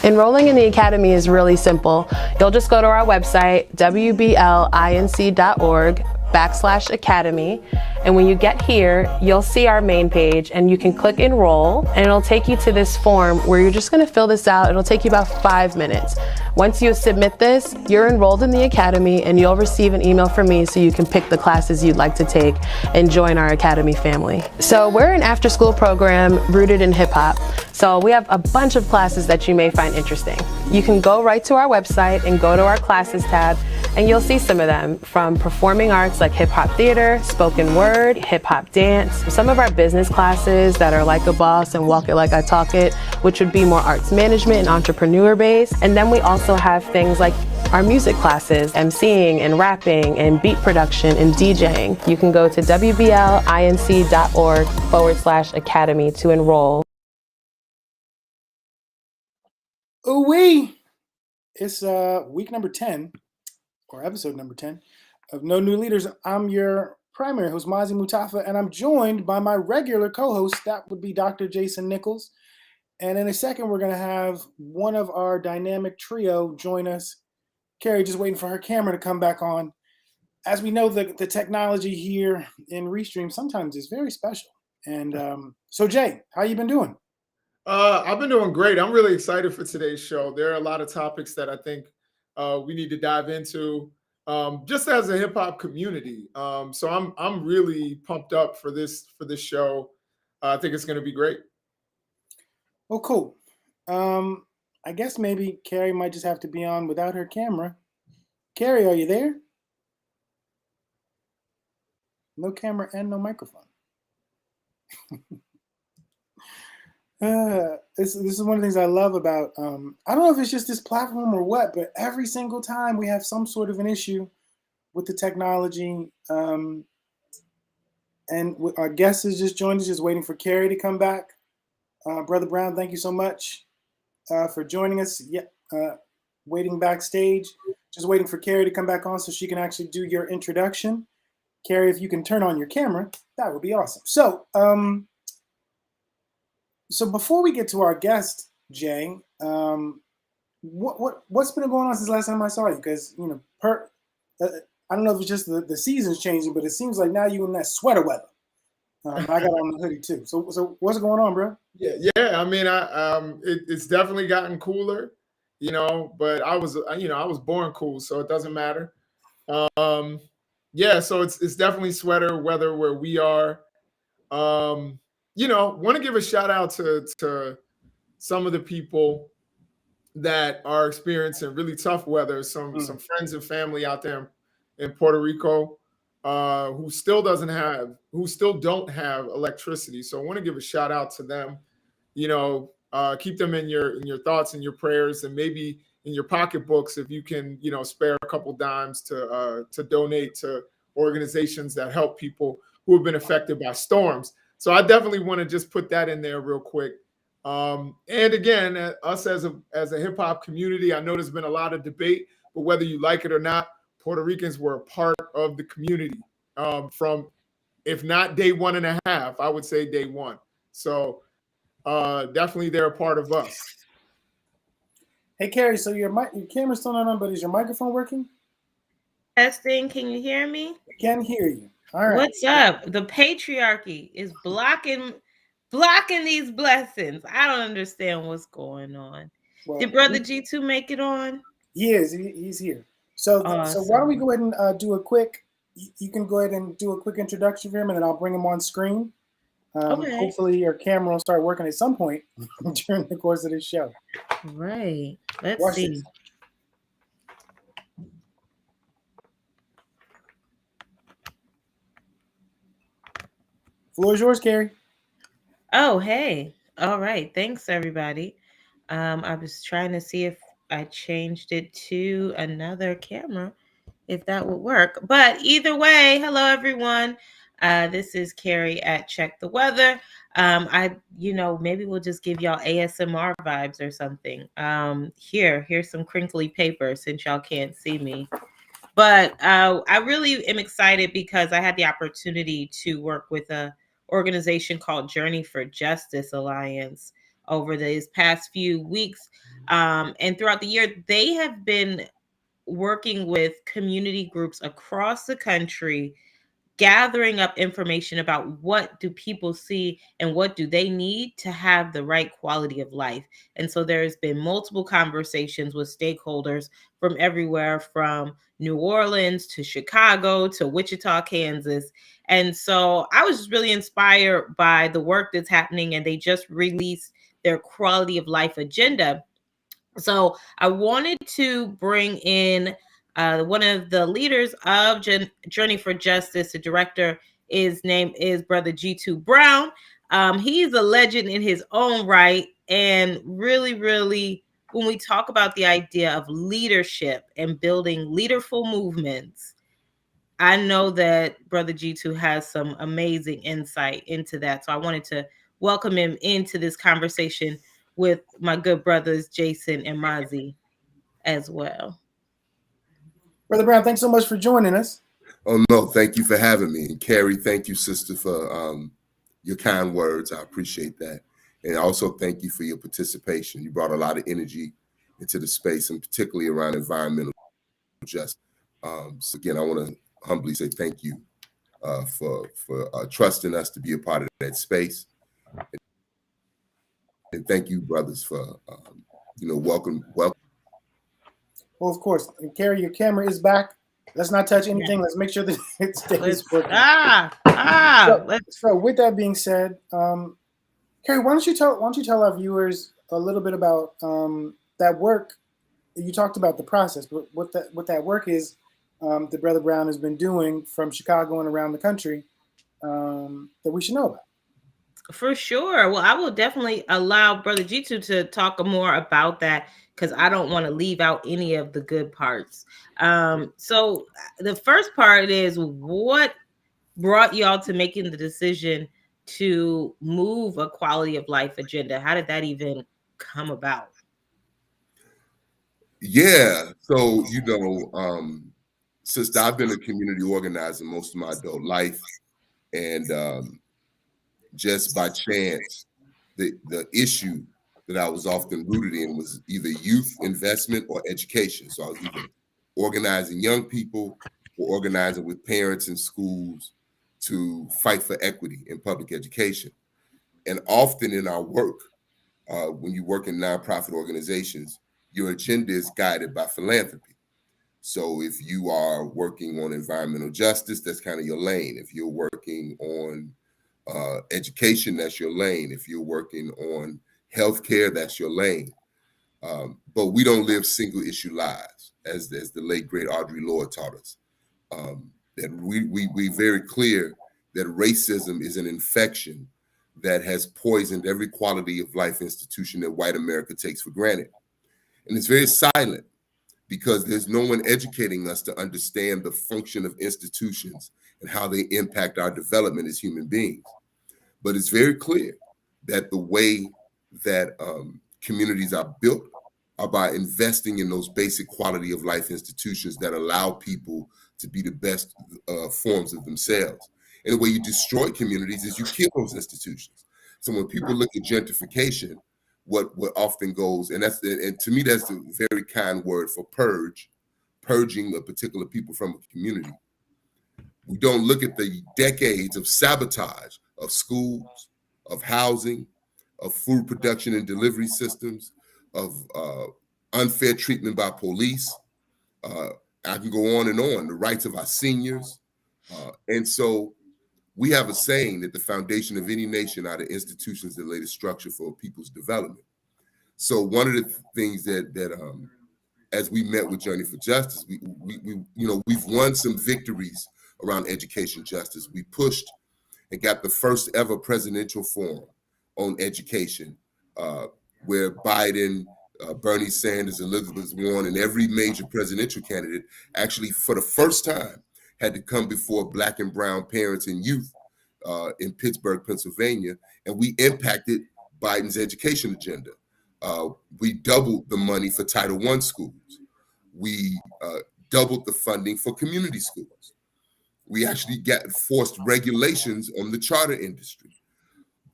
Enrolling in the Academy is really simple. You'll just go to our website, wblinc.org/academy. And when you get here, you'll see our main page and you can click enroll and it'll take you to this form where you're just gonna fill this out. It'll take you about 5 minutes. Once you submit this, you're enrolled in the Academy and you'll receive an email from me so you can pick the classes you'd like to take and join our Academy family. So we're an after-school program rooted in hip hop. So we have a bunch of classes that you may find interesting. You can go right to our website and go to our classes tab and you'll see some of them, from performing arts like hip hop theater, spoken word, hip hop dance, some of our business classes that are like a boss and walk it like I talk it, which would be more arts management and entrepreneur based. And then we also have things like our music classes, emceeing and rapping and beat production and DJing. You can go to wblinc.org/academy to enroll. Ooh-wee! It's week number 10, or episode number 10, of No New Leaders. I'm your primary host, Mazi Mutafa, and I'm joined by my regular co-host, that would be Dr. Jason Nichols. And in a second, we're going to have one of our dynamic trio join us. Carrie, just waiting for her camera to come back on. As we know, the technology here in Restream sometimes is very special. And so, Jay, how you been doing? I've been doing great. I'm really excited for today's show. There are a lot of topics that I think we need to dive into, just as a hip hop community. So I'm really pumped up for this show. I think it's going to be great. Oh, cool. I guess maybe Carrie might just have to be on without her camera. Carrie, are you there? No camera and no microphone. This is one of the things I love about, I don't know if it's just this platform or what, but every single time we have some sort of an issue with the technology. And our guest has just joined us, just waiting for Carrie to come back. Brother Brown, thank you so much for joining us. Waiting backstage, just waiting for Carrie to come back on so she can actually do your introduction. Carrie, if you can turn on your camera, that would be awesome. So before we get to our guest, Jay, what's been going on since the last time I saw you? Because I don't know if it's just the season's changing, but it seems like now you in that sweater weather. I got on the hoodie too. So what's going on, bro? Yeah. I mean, it's definitely gotten cooler, But I was born cool, so it doesn't matter. So it's definitely sweater weather where we are. Want to give a shout out to some of the people that are experiencing really tough weather. Some friends and family out there in Puerto Rico who still don't have electricity. So I want to give a shout out to them. Keep them in your thoughts and your prayers, and maybe in your pocketbooks if you can, spare a couple dimes to donate to organizations that help people who have been affected by storms. So I definitely want to just put that in there real quick. And again, us as a hip hop community, I know there's been a lot of debate, but whether you like it or not, Puerto Ricans were a part of the community from, if not day 1.5, I would say day one. So definitely they're a part of us. Hey, Carrie, so your camera's still not on, but is your microphone working? Testing, can you hear me? I can hear you. All right. What's up? The patriarchy is blocking these blessings. I don't understand what's going on. Well, did Brother G2 make it on? He is. He's here. So why don't we go ahead and do a quick, you can go ahead and do a quick introduction for him, and then I'll bring him on screen. Okay. Hopefully your camera will start working at some point during the course of this show. Right. Let's see. This. Floor is yours, Carrie. Oh, hey. All right. Thanks, everybody. I was trying to see if I changed it to another camera, if that would work. But either way, hello, everyone. This is Carrie at Check the Weather. Maybe we'll just give y'all ASMR vibes or something. Here's some crinkly paper since y'all can't see me. But I really am excited because I had the opportunity to work with a organization called Journey for Justice Alliance over these past few weeks. And throughout the year, they have been working with community groups across the country, gathering up information about what do people see and what do they need to have the right quality of life. And so there's been multiple conversations with stakeholders from everywhere, from New Orleans to Chicago to Wichita, Kansas. And so I was just really inspired by the work that's happening, and they just released their quality of life agenda. So I wanted to bring in one of the leaders of Journey for Justice. The director, his name is Brother G2 Brown. He's a legend in his own right. And really, really, when we talk about the idea of leadership and building leaderful movements, I know that Brother G2 has some amazing insight into that. So I wanted to welcome him into this conversation with my good brothers, Jason and Mazi, as well. Brother Brown, thanks so much for joining us. Oh, no, thank you for having me. And Carrie, thank you, sister, for your kind words. I appreciate that. And also thank you for your participation. You brought a lot of energy into the space, and particularly around environmental justice. So again, I want to humbly say thank you for trusting us to be a part of that space. And thank you, brothers, for welcome. Well, of course. And Carrie, your camera is back. Let's not touch anything. Let's make sure that it stays working. So with that being said, Carrie, why don't you tell our viewers a little bit about that work? You talked about the process, but what that work is that Brother Brown has been doing from Chicago and around the country that we should know about. For sure. Well, I will definitely allow Brother G2 to talk more about that, because I don't want to leave out any of the good parts. So the first part is, what brought y'all to making the decision to move a quality of life agenda? How did that even come about? Yeah. So, sister, I've been a community organizer most of my adult life. And just by chance, the issue that I was often rooted in was either youth investment or education. So I was either organizing young people or organizing with parents and schools to fight for equity in public education. And often in our work, when you work in nonprofit organizations, your agenda is guided by philanthropy. So if you are working on environmental justice, that's kind of your lane. If you're working on education, that's your lane. If you're working on healthcare, that's your lane. But we don't live single issue lives, as the late great Audre Lorde taught us. That we very clear that racism is an infection that has poisoned every quality of life institution that white America takes for granted. And it's very silent, because there's no one educating us to understand the function of institutions and how they impact our development as human beings. But it's very clear that the way that communities are built are by investing in those basic quality of life institutions that allow people to be the best forms of themselves. And the way you destroy communities is you kill those institutions. So when people look at gentrification, what often goes, and to me, that's a very kind word for purging a particular people from a community. We don't look at the decades of sabotage of schools, of housing, of food production and delivery systems, of unfair treatment by police. I can go on and on, the rights of our seniors. And so we have a saying that the foundation of any nation are the institutions that lay the structure for people's development. So one of the things that as we met with Journey for Justice, we've won some victories around education justice. We pushed and got the first ever presidential forum on education, where Biden, Bernie Sanders, Elizabeth Warren, and every major presidential candidate actually, for the first time, had to come before Black and brown parents and youth in Pittsburgh, Pennsylvania, and we impacted Biden's education agenda. We doubled the money for Title I schools. We doubled the funding for community schools. We actually forced regulations on the charter industry.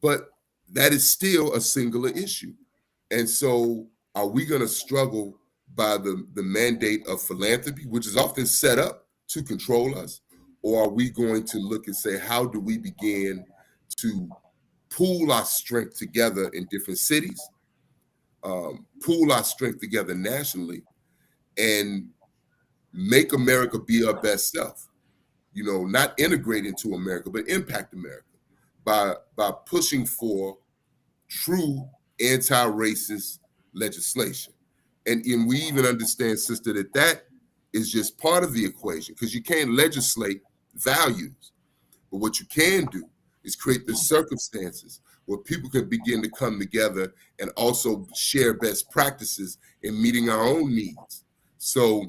But that is still a singular issue. And so are we going to struggle by the mandate of philanthropy, which is often set up to control us? Or are we going to look and say, how do we begin to pool our strength together in different cities, pool our strength together nationally, and make America be our best self? You know, not integrate into America, but impact America by pushing for true anti-racist legislation. And we even understand, sister, that is just part of the equation, because you can't legislate values. But what you can do is create the circumstances where people can begin to come together and also share best practices in meeting our own needs. So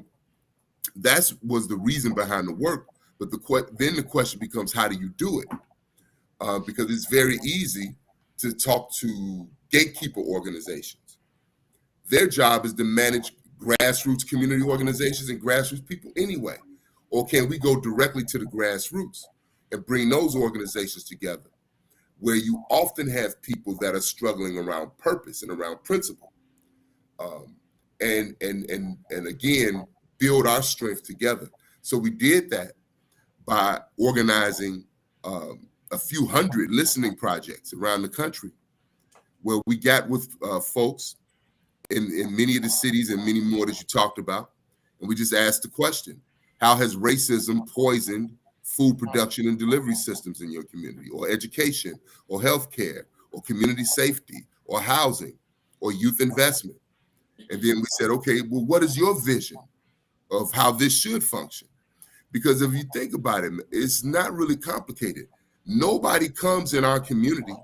that was the reason behind the work. But then the question becomes, how do you do it? Because it's very easy to talk to gatekeeper organizations. Their job is to manage grassroots community organizations and grassroots people anyway. Or can we go directly to the grassroots and bring those organizations together, where you often have people that are struggling around purpose and around principle, and again, build our strength together. So we did that by organizing a few hundred listening projects around the country, where we got with folks in many of the cities and many more that you talked about. And we just asked the question, how has racism poisoned food production and delivery systems in your community, or education, or healthcare, or community safety, or housing, or youth investment? And then we said, okay, well, what is your vision of how this should function? Because if you think about it, it's not really complicated. Nobody comes in our community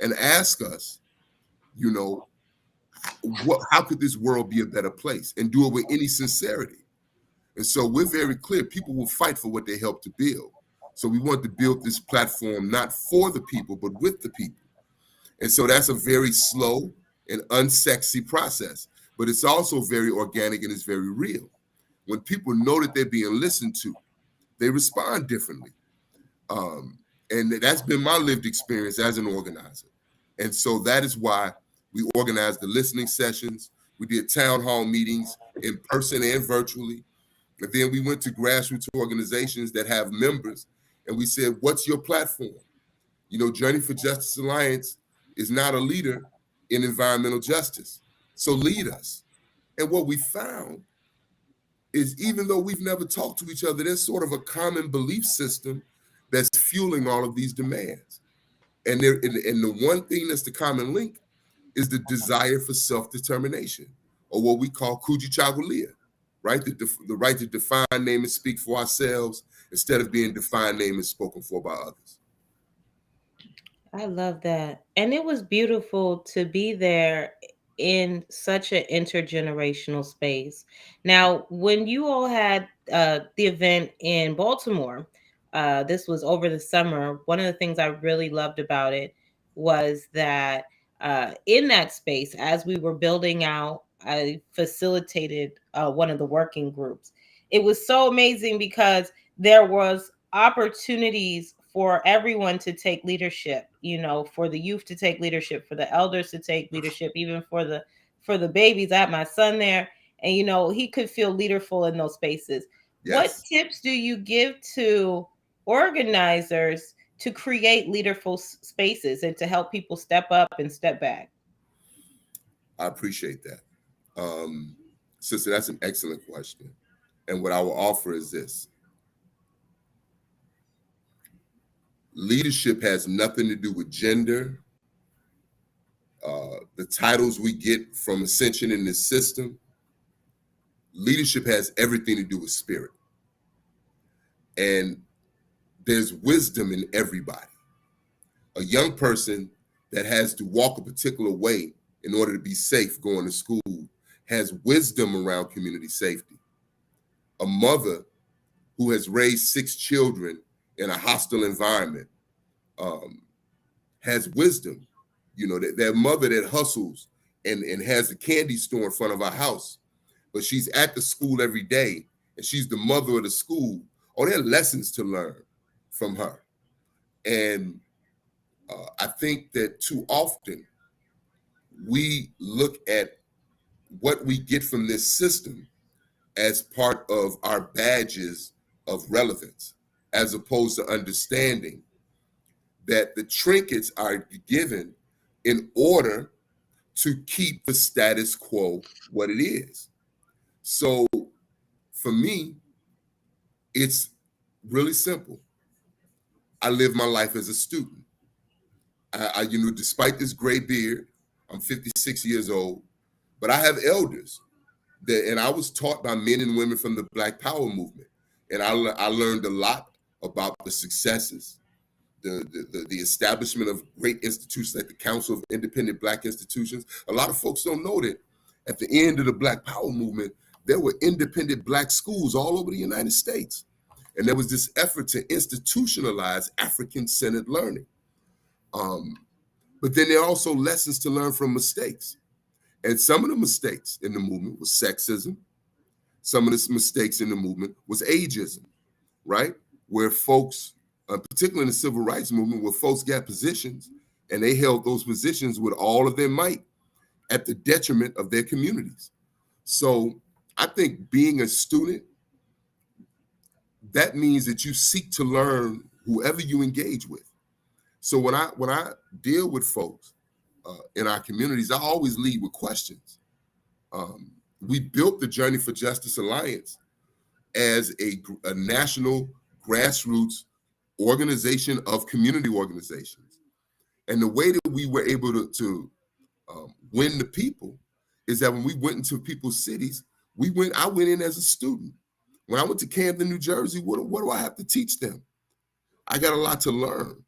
and asks us, you know, how could this world be a better place, and do it with any sincerity. And so we're very clear, people will fight for what they help to build. So we want to build this platform not for the people, but with the people. And so that's a very slow and unsexy process, but it's also very organic and it's very real. When people know that they're being listened to, they respond differently. And that's been my lived experience as an organizer. And so that is why we organized the listening sessions. We did town hall meetings in person and virtually. And then we went to grassroots organizations that have members, and we said, what's your platform? You know, Journey for Justice Alliance is not a leader in environmental justice. So lead us. And what we found is, even though we've never talked to each other, there's sort of a common belief system that's fueling all of these demands. And the one thing that's the common link is the desire for self-determination, or what we call kujichagulia, right? The right to define, name, and speak for ourselves instead of being defined, named, and spoken for by others. I love that. And it was beautiful to be there in such an intergenerational space. Now, when you all had the event in Baltimore, this was over the summer. One of the things I really loved about it was that in that space, as we were building out, I facilitated one of the working groups. It was so amazing because there was opportunities for everyone to take leadership, you know, for the youth to take leadership, for the elders to take leadership, even for the babies. I had my son there, and you know, he could feel leaderful in those spaces. Yes. What tips do you give to organizers to create leaderful spaces and to help people step up and step back? I appreciate that. Sister, that's an excellent question. And what I will offer is this. Leadership has nothing to do with gender. The titles we get from ascension in this system. Leadership has everything to do with spirit. And there's wisdom in everybody. A young person that has to walk a particular way in order to be safe going to school has wisdom around community safety. A mother who has raised 6 children in a hostile environment has wisdom. You know, that mother that hustles and has a candy store in front of our house, but she's at the school every day and she's the mother of the school. Oh, there are lessons to learn from her. And I think that too often we look at what we get from this system as part of our badges of relevance, as opposed to understanding that the trinkets are given in order to keep the status quo what it is. So for me, it's really simple. I live my life as a student. Despite this gray beard, I'm 56 years old, but I have elders and I was taught by men and women from the Black Power movement, and I learned a lot about the successes, the establishment of great institutions like the Council of Independent Black Institutions. A lot of folks don't know that at the end of the Black Power movement, there were independent Black schools all over the United States, and there was this effort to institutionalize African-centered learning. But then there are also lessons to learn from mistakes. And some of the mistakes in the movement was sexism. Some of the mistakes in the movement was ageism, right? Where folks, particularly in the civil rights movement, where folks got positions and they held those positions with all of their might at the detriment of their communities. So I think being a student, that means that you seek to learn whoever you engage with. So when I deal with folks in our communities, I always lead with questions. We built the Journey for Justice Alliance as a national grassroots organization of community organizations. And the way that we were able to win the people is that when we went into people's cities, I went in as a student. When I went to Camden, New Jersey, what do I have to teach them? I got a lot to learn.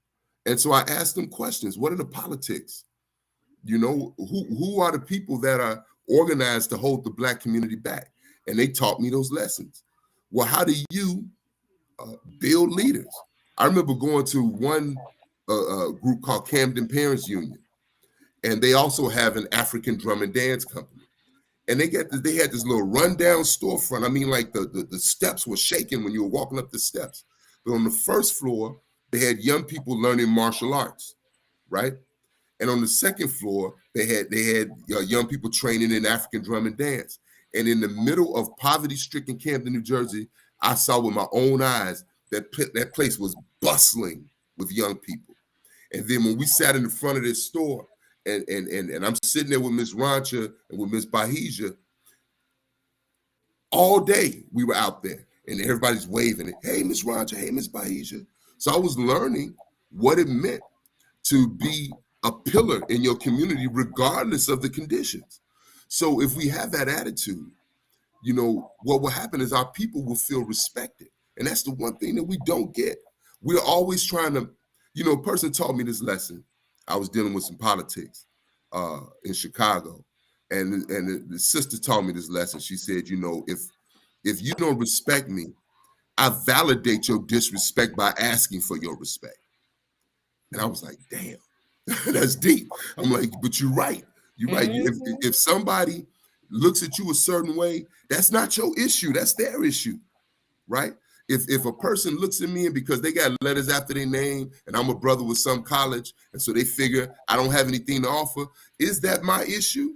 And so I asked them questions. What are the politics? You know, who are the people that are organized to hold the Black community back? And they taught me those lessons. Well, how do you build leaders? I remember going to one group called Camden Parents Union, and they also have an African drum and dance company. And they had this little rundown storefront. I mean, like the steps were shaking when you were walking up the steps. But on the first floor, they had young people learning martial arts, right? And on the second floor, they had young people training in African drum and dance. And in the middle of poverty-stricken Camden, New Jersey, I saw with my own eyes that place was bustling with young people. And then when we sat in the front of this store, and I'm sitting there with Miss Rancha and with Miss Bahija, all day we were out there, and everybody's waving it. Hey, Miss Rancha, hey, Miss Bahija. So I was learning what it meant to be a pillar in your community, regardless of the conditions. So if we have that attitude, you know, what will happen is our people will feel respected. And that's the one thing that we don't get. We're always trying to, you know, a person taught me this lesson. I was dealing with some politics in Chicago. And the sister taught me this lesson. She said, you know, if you don't respect me, I validate your disrespect by asking for your respect. And I was like, damn, that's deep. I'm like, but you're right. You're right. If somebody looks at you a certain way, that's not your issue. That's their issue, right? If a person looks at me and because they got letters after their name and I'm a brother with some college, and so they figure I don't have anything to offer, is that my issue?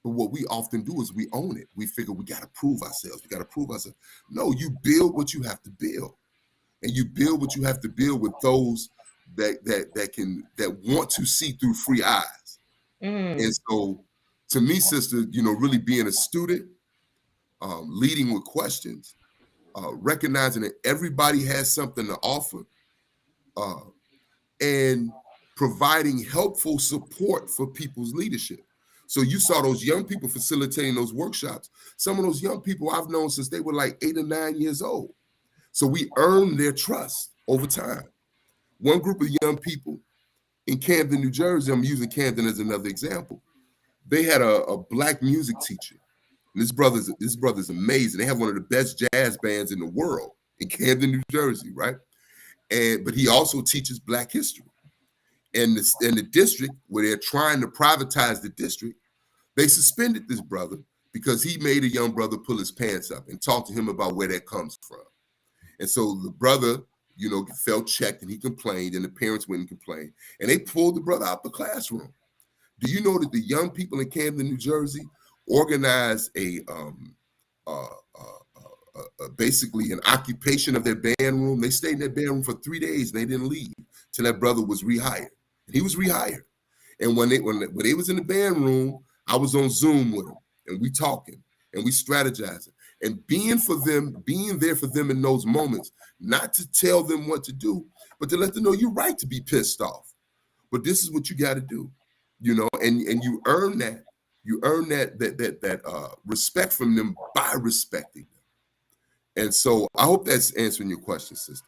But what we often do is we own it. We figure we got to prove ourselves. We got to prove ourselves. No, you build what you have to build, and you build what you have to build with those that want to see through free eyes. And so, to me, sister, you know, really being a student, leading with questions, recognizing that everybody has something to offer, and providing helpful support for people's leadership. So you saw those young people facilitating those workshops. Some of those young people I've known since they were like 8 or 9 years old. So we earned their trust over time. One group of young people in Camden, New Jersey, I'm using Camden as another example. They had a Black music teacher. And this brother's amazing. They have one of the best jazz bands in the world in Camden, New Jersey, right? But he also teaches Black history. And the district, where they're trying to privatize the district, they suspended this brother because he made a young brother pull his pants up and talk to him about where that comes from. And so the brother, felt checked and he complained and the parents went and complained and they pulled the brother out the classroom. Do you know that the young people in Camden, New Jersey organized basically an occupation of their band room? They stayed in their band room for 3 days and they didn't leave till that brother was rehired. And he was rehired. And when they was in the band room, I was on Zoom with them and we talking and we strategizing and being there for them in those moments, not to tell them what to do, but to let them know you're right to be pissed off. But this is what you got to do, and you earn that. You earn that respect from them by respecting them. And so I hope that's answering your question, sister.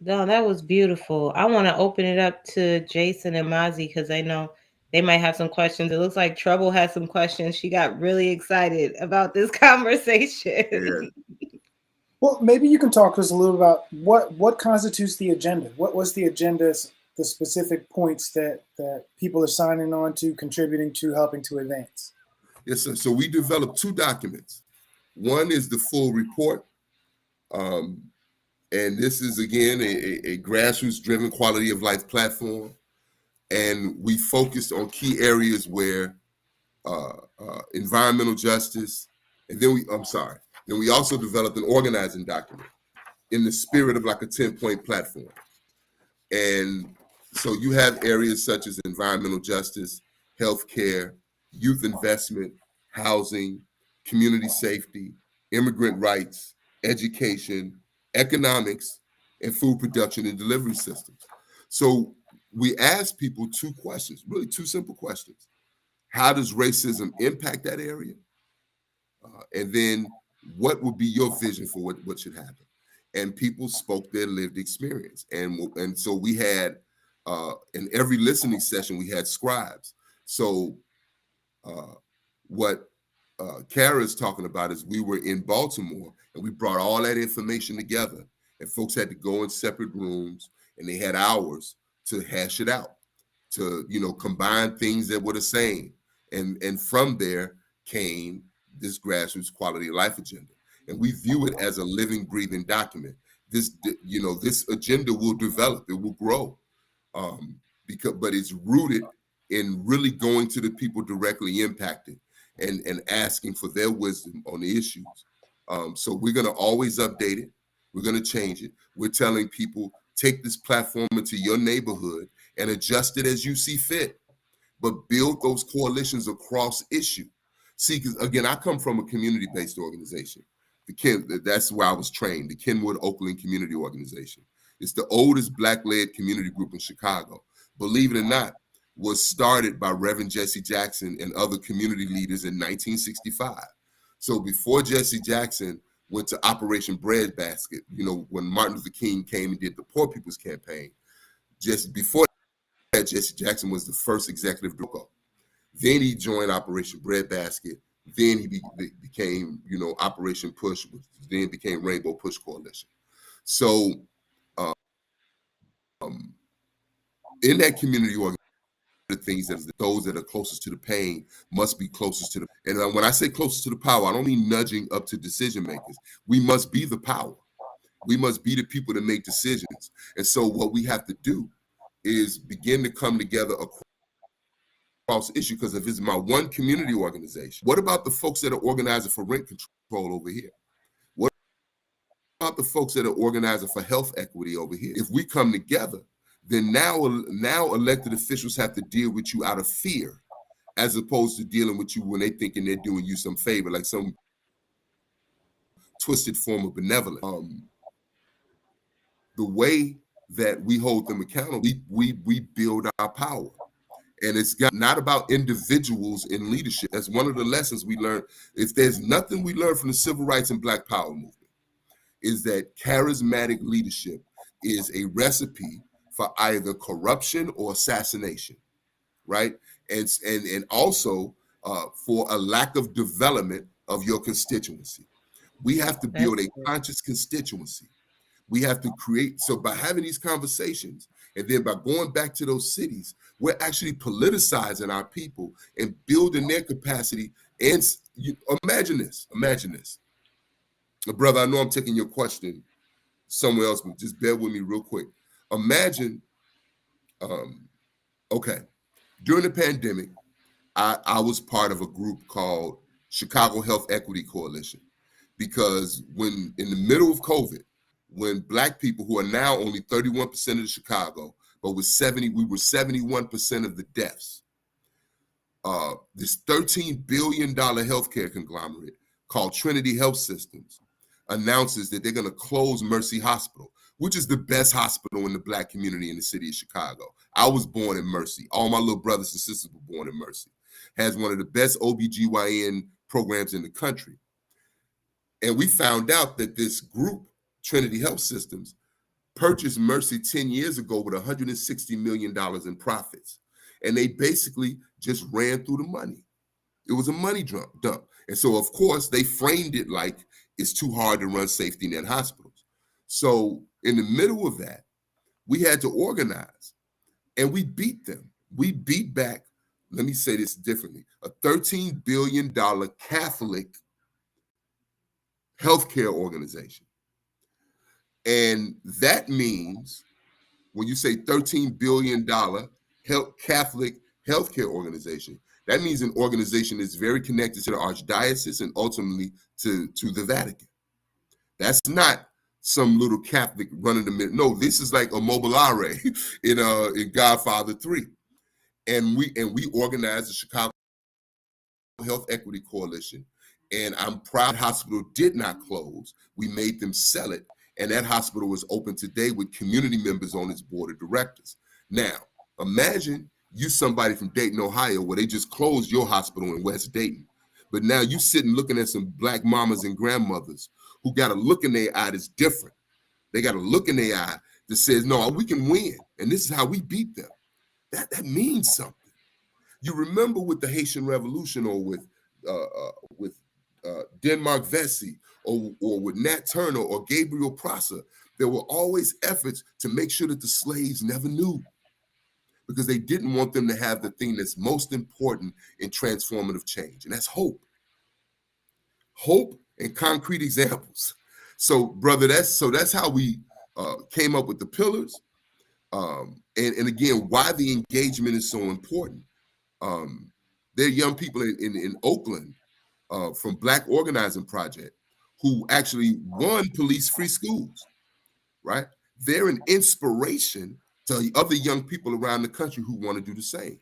No, that was beautiful. I want to open it up to Jason and Mazi because I know they might have some questions. It looks like Trouble has some questions. She got really excited about this conversation. Yeah. Well, maybe you can talk to us a little about what constitutes the agenda. What's the agenda, the specific points that people are signing on to, contributing to, helping to advance? Yes, sir. So we developed 2 documents. One is the full report. And this is, again, a grassroots-driven quality of life platform. And we focused on key areas where environmental justice, and then we also developed an organizing document in the spirit of like a 10-point platform. And so you have areas such as environmental justice, healthcare, youth investment, housing, community safety, immigrant rights, education, economics, and food production and delivery systems. So we ask people 2 questions, really 2 simple questions. How does racism impact that area? And then what would be your vision for what should happen? And people spoke their lived experience. And so we had, in every listening session, we had scribes. So what Kara is talking about is we were in Baltimore and we brought all that information together and folks had to go in separate rooms and they had hours to hash it out, to, combine things that were the same. And from there came this grassroots quality of life agenda. And we view it as a living, breathing document. This agenda will develop, it will grow, but it's rooted in really going to the people directly impacted and asking for their wisdom on the issues. So we're going to always update it. We're going to change it. We're telling people, take this platform into your neighborhood and adjust it as you see fit, but build those coalitions across issue. See, because again, I come from a community-based organization. That's where I was trained, the Kenwood Oakland Community Organization. It's the oldest Black-led community group in Chicago. Believe it or not, was started by Reverend Jesse Jackson and other community leaders in 1965. So before Jesse Jackson went to Operation Breadbasket, when Martin Luther King came and did the Poor People's Campaign, just before that, Jesse Jackson was the first executive director. Then he joined Operation Breadbasket. Then he became, Operation Push, which then became Rainbow Push Coalition. So in that community organization, the things that those that are closest to the pain must be closest to the, and when I say closest to the power, I don't mean nudging up to decision makers. We must be the power. We must be the people that make decisions. And so what we have to do is begin to come together across issue, because if it's my one community organization, what about the folks that are organizing for rent control over here? What about the folks that are organizing for health equity over here? If we come together, then now elected officials have to deal with you out of fear, as opposed to dealing with you when they thinking they're doing you some favor, like some twisted form of benevolence. The way that we hold them accountable, we build our power. And it's not about individuals in leadership. That's one of the lessons we learned. If there's nothing we learned from the civil rights and Black Power movement, is that charismatic leadership is a recipe for either corruption or assassination, right? And also for a lack of development of your constituency. We have to build a conscious constituency. We have to create, so by having these conversations and then by going back to those cities, we're actually politicizing our people and building their capacity. And imagine this. Brother, I know I'm taking your question somewhere else, but just bear with me real quick. Imagine, okay, during the pandemic, I was part of a group called Chicago Health Equity Coalition, because when in the middle of COVID, when Black people, who are now only 31% of Chicago, but we were 71% of the deaths, this $13 billion healthcare conglomerate called Trinity Health Systems announces that they're going to close Mercy Hospital, which is the best hospital in the Black community in the city of Chicago. I was born in Mercy. All my little brothers and sisters were born in Mercy. Has one of the best OBGYN programs in the country. And we found out that this group, Trinity Health Systems, purchased Mercy 10 years ago with $160 million in profits. And they basically just ran through the money. It was a money dump. And so, of course, they framed it like it's too hard to run safety net hospitals. So in the middle of that, we had to organize, and we beat them. We beat back, let me say this differently, a $13 billion Catholic healthcare organization. And that means when you say $13 billion Catholic healthcare organization, that means an organization that's very connected to the Archdiocese and ultimately to the Vatican. That's not some little Catholic running the middle. No, this is like a mobiliare in Godfather 3. And we organized the Chicago Health Equity Coalition. And I'm proud the hospital did not close. We made them sell it. And that hospital is open today with community members on its board of directors. Now, imagine you somebody from Dayton, Ohio, where they just closed your hospital in West Dayton. But now you sitting looking at some Black mamas and grandmothers who got a look in their eye that's different. They got a look in their eye that says, no, we can win. And this is how we beat them. That means something. You remember with the Haitian Revolution, or with Denmark Vesey, or with Nat Turner or Gabriel Prosser, there were always efforts to make sure that the slaves never knew, because they didn't want them to have the thing that's most important in transformative change, and that's hope. Hope and concrete examples. So, brother, that's how we came up with the pillars. And again, why the engagement is so important. There are young people in Oakland from Black Organizing Project who actually won police-free schools, right? They're an inspiration to other young people around the country who want to do the same.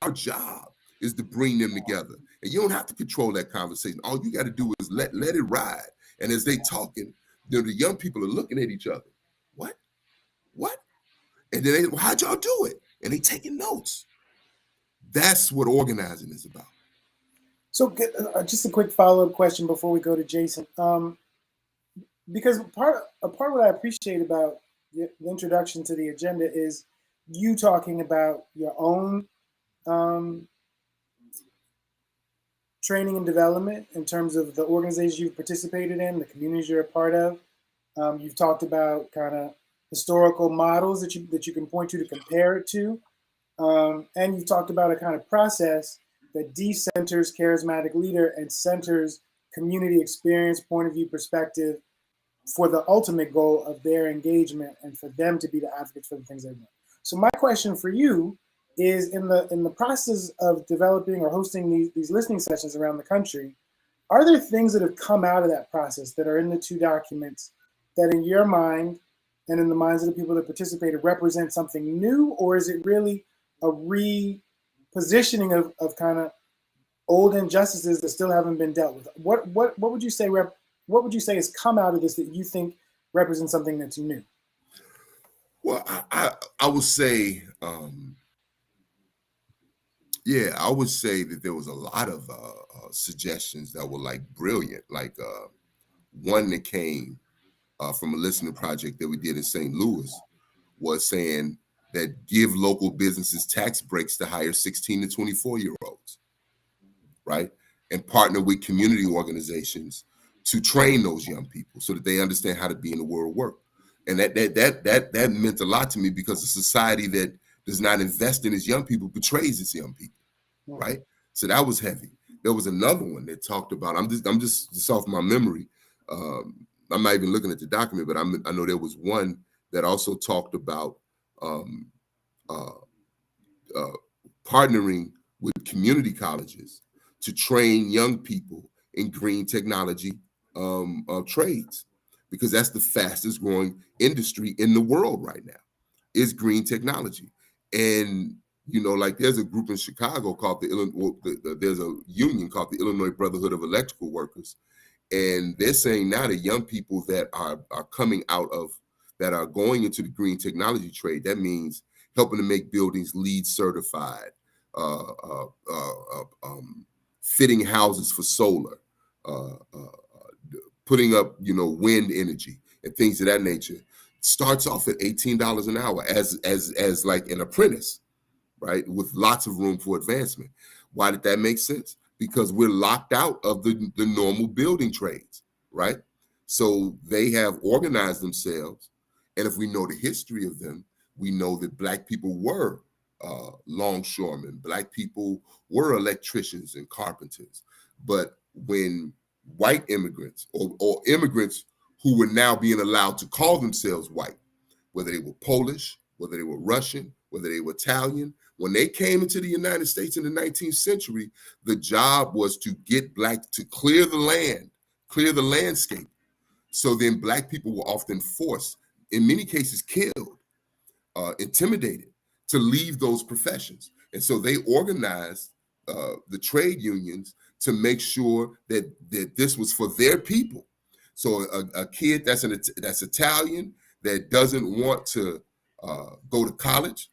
Our job is to bring them together. And you don't have to control that conversation. All you got to do is let it ride. And as they talking, the young people are looking at each other. What? And then how'd y'all do it? And they taking notes. That's what organizing is about. So just a quick follow-up question before we go to Jason. Because part of what I appreciate about the introduction to the agenda is you talking about your own training and development in terms of the organizations you've participated in, the communities you're a part of. You've talked about kind of historical models that you can point to compare it to. And you've talked about a kind of process that decenters charismatic leader and centers community experience, point of view, perspective for the ultimate goal of their engagement and for them to be the advocates for the things they want. So my question for you is, in the process of developing or hosting these listening sessions around the country, are there things that have come out of that process that are in the two documents that in your mind and in the minds of the people that participated represent something new, or is it really a repositioning of kind of old injustices that still haven't been dealt with? What would you say what would you say has come out of this that you think represents something that's new? Well, I would say, I would say that there was a lot of suggestions that were like brilliant. Like one that came from a listening project that we did in St. Louis was saying that give local businesses tax breaks to hire 16 to 24-year-olds, right? And partner with community organizations to train those young people so that they understand how to be in the world of work. And that meant a lot to me, because a society that does not invest in its young people betrays its young people, right? So that was heavy. There was another one that talked about, I'm just off my memory, I'm not even looking at the document, but I know there was one that also talked about partnering with community colleges to train young people in green technology trades, because that's the fastest growing industry in the world right now, is green technology. And like there's a group in Chicago called there's a union called the Illinois Brotherhood of Electrical Workers, and they're saying now that young people that are coming out of, that are going into the green technology trade, that means helping to make buildings LEED certified, fitting houses for solar, putting up, wind energy and things of that nature, starts off at $18 an hour as like an apprentice, right? With lots of room for advancement. Why did that make sense? Because we're locked out of the normal building trades, right? So they have organized themselves. And if we know the history of them, we know that Black people were longshoremen. Black people were electricians and carpenters. But when white immigrants or immigrants who were now being allowed to call themselves white, whether they were Polish, whether they were Russian, whether they were Italian, when they came into the United States in the 19th century, the job was to get Black to clear the land, clear the landscape. So then Black people were often forced, in many cases killed, intimidated, to leave those professions. And so they organized the trade unions to make sure that this was for their people. So a kid that's Italian, that doesn't want to go to college,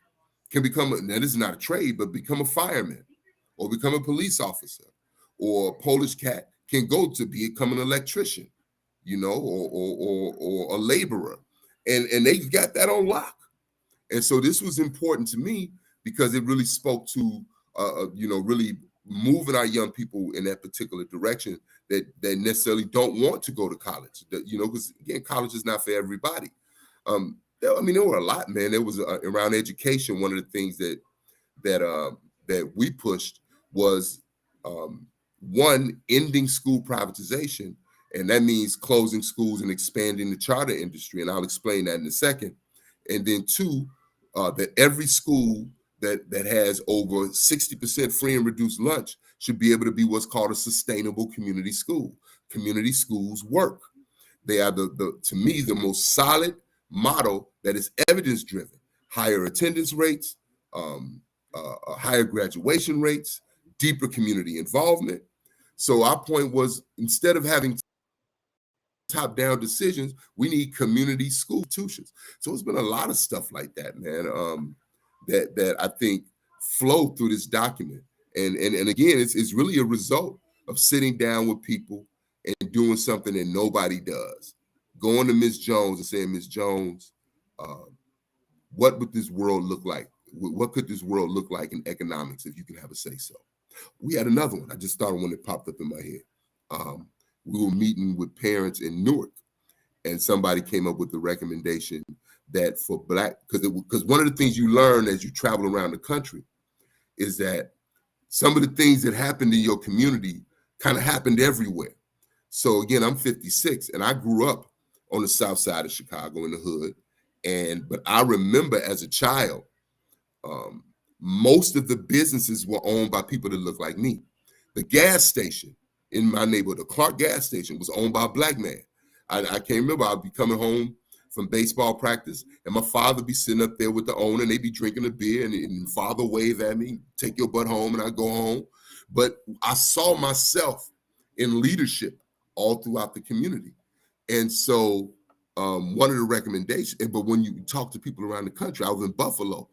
can become, now this is not a trade, but become a fireman or become a police officer. Or a Polish cat can go to become an electrician, or a laborer. And they got that on lock. And so this was important to me because it really spoke to, really moving our young people in that particular direction, that they necessarily don't want to go to college, because again, college is not for everybody. There were a lot, man. There was around education. One of the things that we pushed was one, ending school privatization, and that means closing schools and expanding the charter industry, and I'll explain that in a second. And then two, that every school that has over 60% free and reduced lunch should be able to be what's called a sustainable community school. Community schools work. They are to me, the most solid model that is evidence driven. Higher attendance rates, higher graduation rates, deeper community involvement. So our point was, instead of having top-down decisions, we need community school institutions. So it's been a lot of stuff like that, man, that I think flow through this document. And again, it's really a result of sitting down with people and doing something that nobody does. Going to Ms. Jones and saying, Ms. Jones, what would this world look like? What could this world look like in economics if you can have a say so? We had another one. I just thought of one that popped up in my head. We were meeting with parents in Newark, and somebody came up with the recommendation that for Black, because one of the things you learn as you travel around the country is that some of the things that happened in your community kind of happened everywhere. So again, I'm 56, and I grew up on the south side of Chicago in the hood, but I remember as a child, most of the businesses were owned by people that looked like me. The gas station in my neighborhood, the Clark gas station, was owned by a Black man. I can't remember, I'd be coming home from baseball practice, and my father be sitting up there with the owner, and they'd be drinking a beer, and father wave at me, take your butt home, and I go home. But I saw myself in leadership all throughout the community. And so one of the recommendations, but when you talk to people around the country, I was in Buffalo,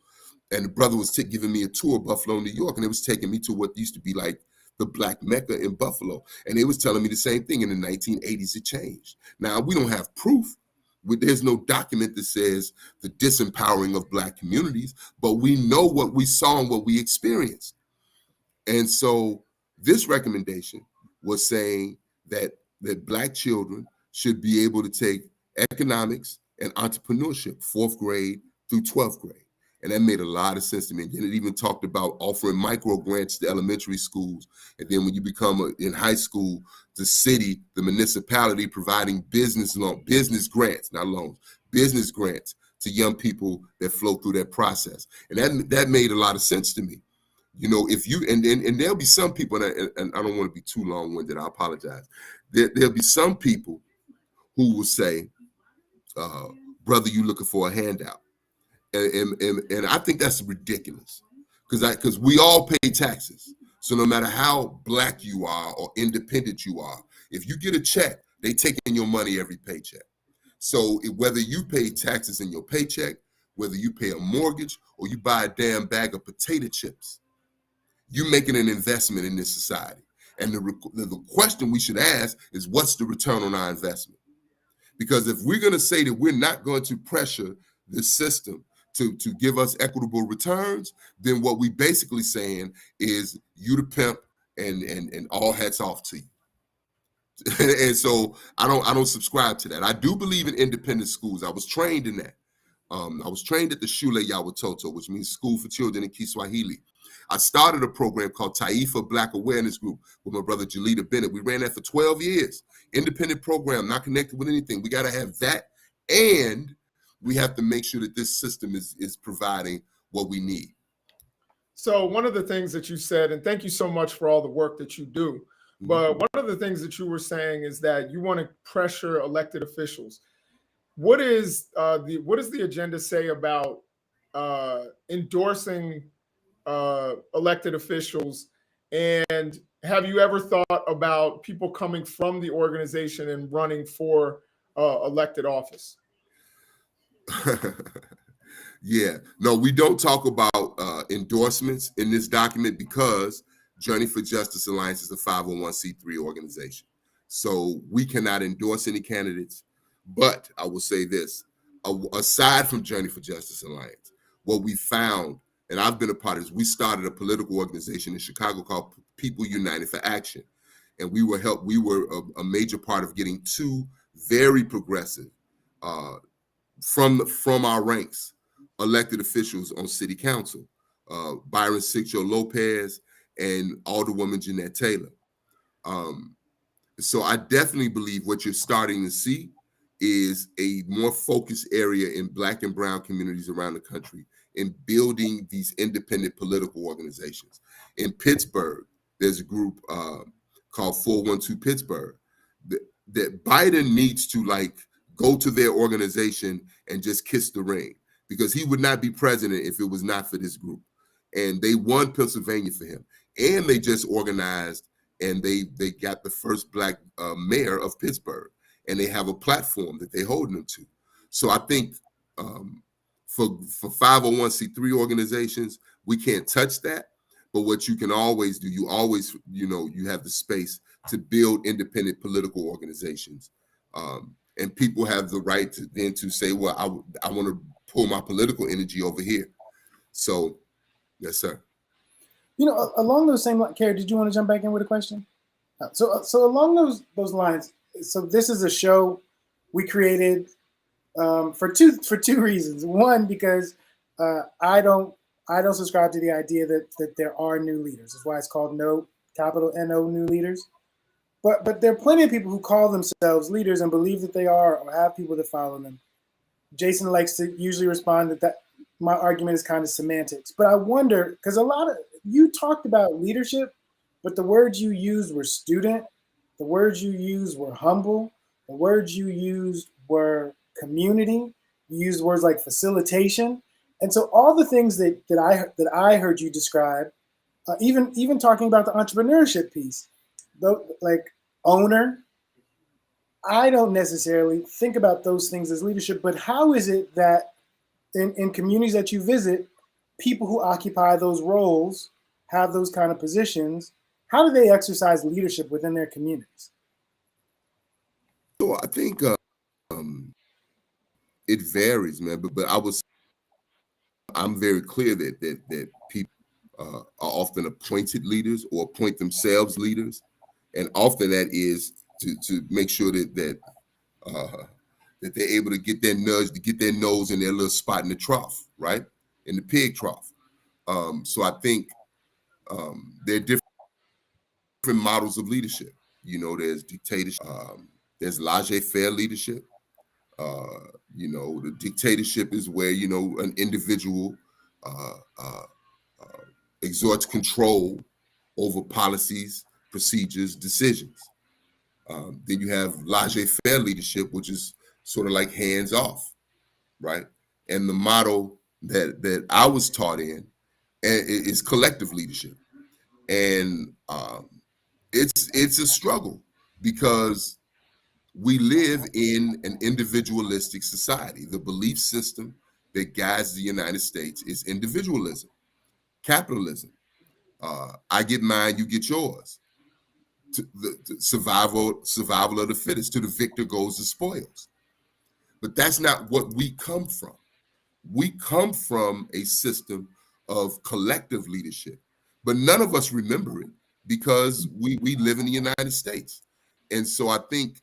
and the brother was giving me a tour of Buffalo, New York, and it was taking me to what used to be like the Black Mecca in Buffalo. And they was telling me the same thing. In the 1980s, it changed. Now, we don't have proof. There's no document that says the disempowering of Black communities, but we know what we saw and what we experienced. And so this recommendation was saying that Black children should be able to take economics and entrepreneurship, 4th grade through 12th grade. And that made a lot of sense to me. And then it even talked about offering micro grants to elementary schools. And then when you become in high school, the city, the municipality providing business grants, not loans, business grants to young people that flow through that process. And that made a lot of sense to me. You know, if you, and there'll be some people, and I don't want to be too long-winded, I apologize. There'll be some people who will say, brother, you looking for a handout. And I think that's ridiculous because we all pay taxes. So no matter how black you are or independent you are, if you get a check, they take in your money every paycheck. So whether you pay taxes in your paycheck, whether you pay a mortgage or you buy a damn bag of potato chips, you're making an investment in this society. And the question we should ask is, what's the return on our investment? Because if we're going to say that we're not going to pressure the system to give us equitable returns, then what we basically saying is you the pimp and all hats off to you. And so I don't subscribe to that. I do believe in independent schools. I was trained in that. I was trained at the Shule ya Watoto, which means School for Children in Kiswahili. I started a program called Taifa Black Awareness Group with my brother Jalita Bennett. We ran that for 12 years. Independent program, not connected with anything. We got to have that, and we have to make sure that this system is providing what we need. So one of the things that you said, and thank you so much for all the work that you do, but one of the things that you were saying is that you want to pressure elected officials. What is the agenda say about endorsing elected officials? And have you ever thought about people coming from the organization and running for elected office? Yeah, no, we don't talk about endorsements in this document because Journey for Justice Alliance is a 501c3 organization. So we cannot endorse any candidates. But I will say this, aside from Journey for Justice Alliance, what we found, and I've been a part of this, we started a political organization in Chicago called People United for Action. And we were a major part of getting two very progressive from our ranks elected officials on city council, Byron Sixto Lopez and Alderwoman Jeanette Taylor. So I definitely believe what you're starting to see is a more focused area in Black and brown communities around the country in building these independent political organizations. In Pittsburgh, there's a group called 412 Pittsburgh that Biden needs to go to their organization and just kiss the ring, because he would not be president if it was not for this group. And they won Pennsylvania for him. And they just organized and they got the first Black mayor of Pittsburgh. And they have a platform that they're holding them to. So I think for 501c3 organizations, we can't touch that. But what you can always do, you have the space to build independent political organizations. And people have the right to say, well, I want to pull my political energy over here. So, yes, sir. Along those same lines, Carrie, did you want to jump back in with a question? So along those lines, so this is a show we created for two reasons. One, because I don't subscribe to the idea that there are new leaders. That's why it's called kNOw, capital N-O, new leaders. But there are plenty of people who call themselves leaders and believe that they are, or have people that follow them. Jason likes to usually respond that my argument is kind of semantics. But I wonder, because you talked about leadership, but the words you used were student, the words you used were humble, the words you used were community, you used words like facilitation. And so all the things that I heard you describe, even talking about the entrepreneurship piece, like owner, I don't necessarily think about those things as leadership, but how is it that in communities that you visit, people who occupy those roles, have those kind of positions, how do they exercise leadership within their communities? So I think it varies, man. But I'm very clear that people are often appointed leaders or appoint themselves leaders, and often that is to make sure that they're able to get their nudge, to get their nose in their little spot in the trough, right? in the pig trough. So I think there are different models of leadership. You know, there's dictatorship, there's laissez-faire leadership. You know, the dictatorship is where, you know, an individual exerts control over policies, procedures, decisions. Then you have laissez-faire leadership, which is sort of like hands off, right? And the model that I was taught in is collective leadership, and it's a struggle because we live in an individualistic society. The belief system that guides the United States is individualism, capitalism. I get mine, you get yours. To the survival of the fittest. To the victor goes the spoils. But that's not what we come from. We come from a system of collective leadership, but none of us remember it because we live in the United States. And so I think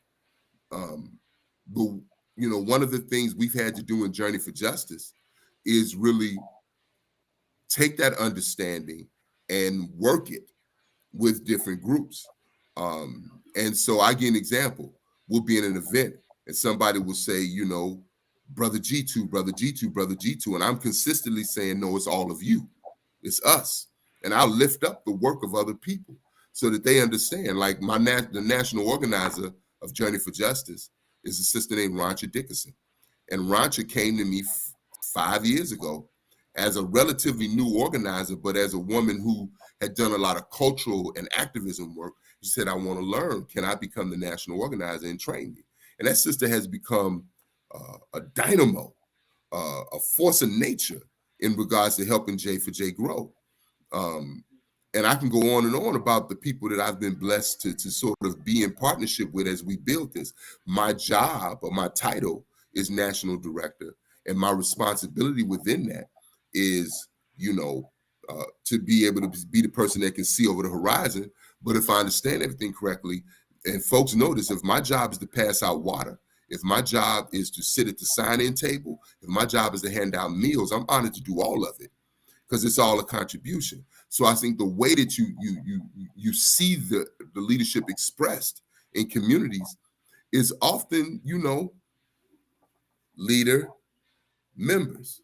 one of the things we've had to do in Journey for Justice is really take that understanding and work it with different groups. And so I give an example. We'll be in an event and somebody will say, you know, brother G2, brother G2, brother G2. And I'm consistently saying, no, it's all of you. It's us. And I'll lift up the work of other people so that they understand. Like the national organizer of Journey for Justice is a sister named Rancha Dickerson. And Rancha came to me 5 years ago as a relatively new organizer, but as a woman who had done a lot of cultural and activism work. She said, I want to learn. Can I become the national organizer and train me? And that sister has become a dynamo, a force of nature in regards to helping J4J grow. And I can go on and on about the people that I've been blessed to sort of be in partnership with as we build this. My job or my title is national director. And my responsibility within that is, you know, to be able to be the person that can see over the horizon. But if I understand everything correctly, and folks notice, if my job is to pass out water, if my job is to sit at the sign-in table, if my job is to hand out meals, I'm honored to do all of it because it's all a contribution. So I think the way that you see the leadership expressed in communities is often, you know, leader, members.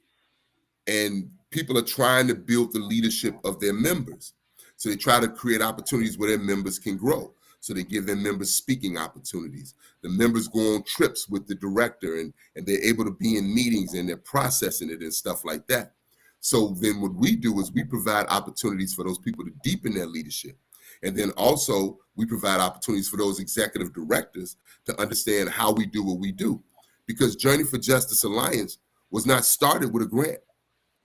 And people are trying to build the leadership of their members. So they try to create opportunities where their members can grow. So they give their members speaking opportunities. The members go on trips with the director and they're able to be in meetings and they're processing it and stuff like that. So then what we do is we provide opportunities for those people to deepen their leadership. And then also we provide opportunities for those executive directors to understand how we do what we do. Because Journey for Justice Alliance was not started with a grant.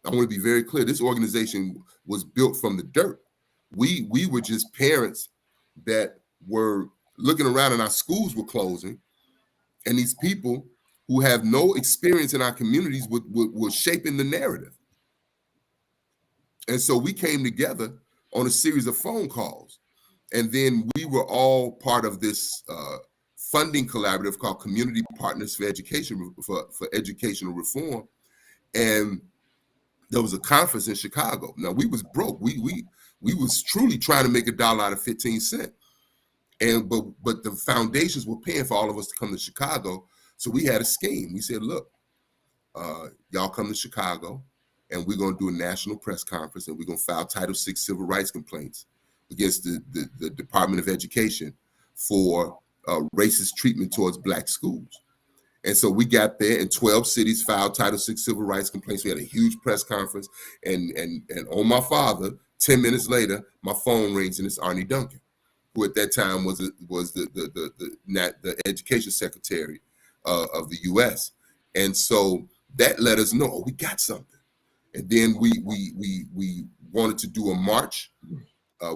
I want to be very clear. This organization was built from the dirt. We were just parents that were looking around and our schools were closing. And these people who have no experience in our communities were shaping the narrative. And so we came together on a series of phone calls. And then we were all part of this funding collaborative called Community Partners for Education, for Educational Reform. And there was a conference in Chicago. Now we was broke. We was truly trying to make $1 out of 15 cents. And but the foundations were paying for all of us to come to Chicago. So we had a scheme. We said, look, y'all come to Chicago and we're going to do a national press conference and we're going to file Title VI civil rights complaints against the Department of Education for racist treatment towards Black schools. And so we got there and 12 cities filed Title VI civil rights complaints. We had a huge press conference and on my father, 10 minutes later, my phone rings and it's Arnie Duncan, who at that time was the education secretary of the U.S. And so that let us know, we got something. And then we wanted to do a march.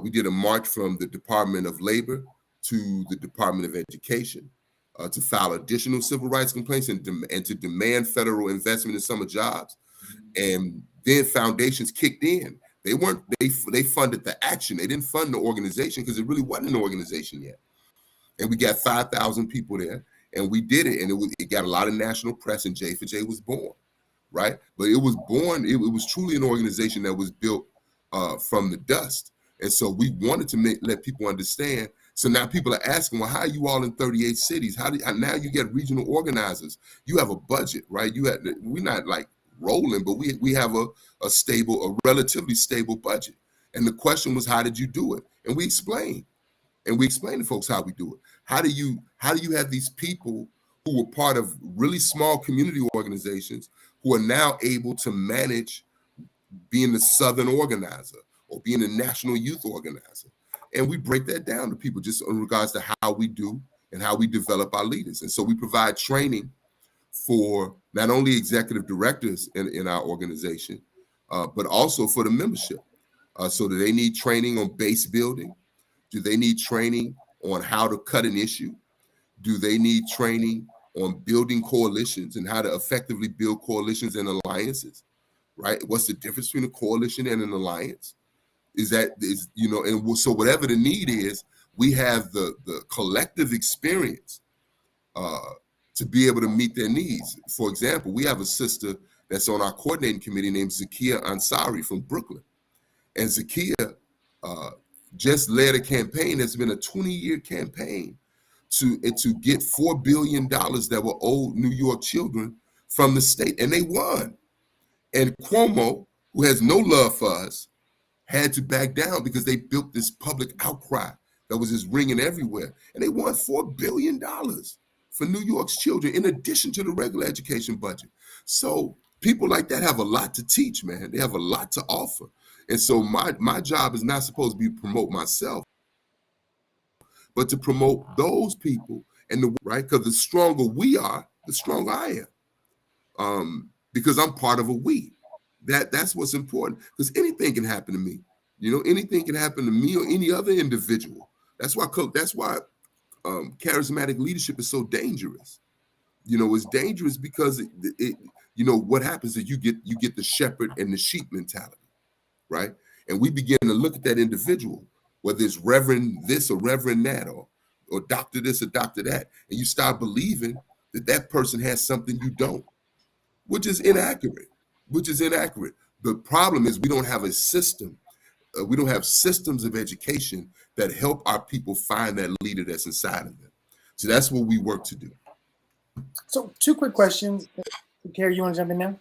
We did a march from the Department of Labor to the Department of Education to file additional civil rights complaints and to demand federal investment in summer jobs. And then foundations kicked in. They funded the action. They didn't fund the organization because it really wasn't an organization yet. And we got 5,000 people there and we did it. And it got a lot of national press and J4J was born. right? But it was born, it was truly an organization that was built from the dust. And so we wanted to let people understand. So now people are asking, well, how are you all in 38 cities? Now you get regional organizers? You have a budget, right? We're not like rolling, but we have a relatively stable budget. And the question was, how did you do it? And we explained. And we explain to folks how we do it. How do you have these people who were part of really small community organizations who are now able to manage being the Southern organizer or being a national youth organizer? And we break that down to people just in regards to how we do and how we develop our leaders. And so we provide training for not only executive directors in our organization, but also for the membership. So do they need training on base building? Do they need training on how to cut an issue? Do they need training on building coalitions and how to effectively build coalitions and alliances, right? What's the difference between a coalition and an alliance? So whatever the need is, we have the collective experience to be able to meet their needs. For example, we have a sister that's on our coordinating committee named Zakia Ansari from Brooklyn. And Zakia just led a campaign that's been a 20-year campaign to get $4 billion that were owed New York children from the state, and they won. And Cuomo, who has no love for us, had to back down because they built this public outcry that was just ringing everywhere. And they won $4 billion for New York's children, in addition to the regular education budget. So people like that have a lot to teach, man. They have a lot to offer. And so my job is not supposed to be to promote myself, but to promote those people, and right? Because the stronger we are, the stronger I am. Because I'm part of a we. That's what's important. Because anything can happen to me. Anything can happen to me or any other individual. That's why charismatic leadership is so dangerous. It's dangerous because what happens is you get the shepherd and the sheep mentality. Right? And we begin to look at that individual, whether it's reverend this or reverend that, or doctor this or doctor that, and you start believing that person has something you don't, which is inaccurate. The problem is we don't have a system. We don't have systems of education that help our people find that leader that's inside of them. So that's what we work to do. So 2 quick questions. Carrie, you want to jump in now?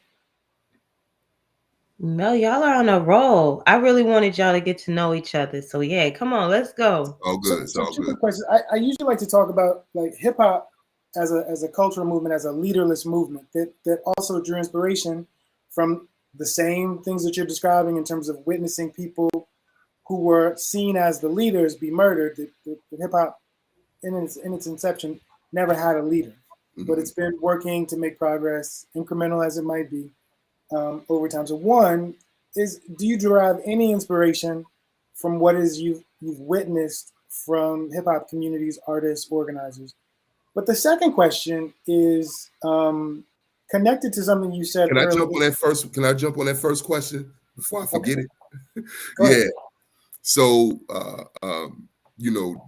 No, y'all are on a roll. I really wanted y'all to get to know each other. So yeah, come on, let's go. All good. So 2 quick questions. I usually like to talk about like hip hop as a cultural movement, as a leaderless movement that also drew inspiration from the same things that you're describing in terms of witnessing people who were seen as the leaders be murdered. That hip hop in its inception never had a leader, but it's been working to make progress, incremental as it might be, over time. So one is, do you derive any inspiration from what is you've witnessed from hip hop communities, artists, organizers? But the second question is connected to something you said earlier. Can I jump on that first question before I forget it? Go ahead. So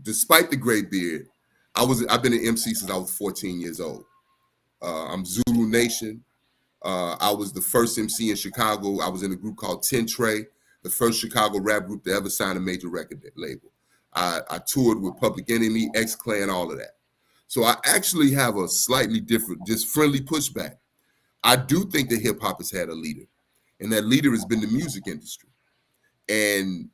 despite the gray beard, I've been an MC since I was 14 years old. I'm Zulu Nation. I was the first MC in Chicago. I was in a group called Ten Trey, the first Chicago rap group to ever sign a major record label. I toured with Public Enemy, X-Clan, all of that. So I actually have a slightly different, just friendly pushback. I do think that hip hop has had a leader, and that leader has been the music industry. And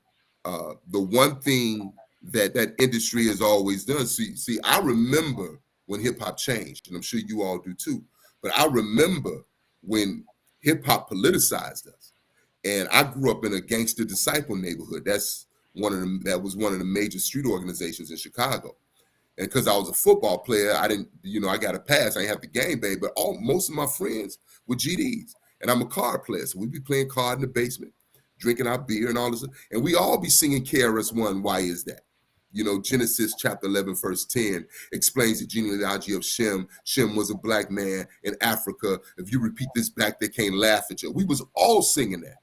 the one thing that industry has always done, see, I remember when hip hop changed, and I'm sure you all do too, but I remember when hip hop politicized us. And I grew up in a gangster disciple neighborhood. That was one of the major street organizations in Chicago. And because I was a football player, I didn't, I got a pass. I didn't have the game, babe. But most of my friends were GDs. And I'm a card player. So we'd be playing card in the basement, drinking our beer and all this. And we all be singing KRS-One, Why Is That? Genesis chapter 11, verse 10 explains the genealogy of Shem. Shem was a black man in Africa. If you repeat this back, they can't laugh at you. We was all singing that.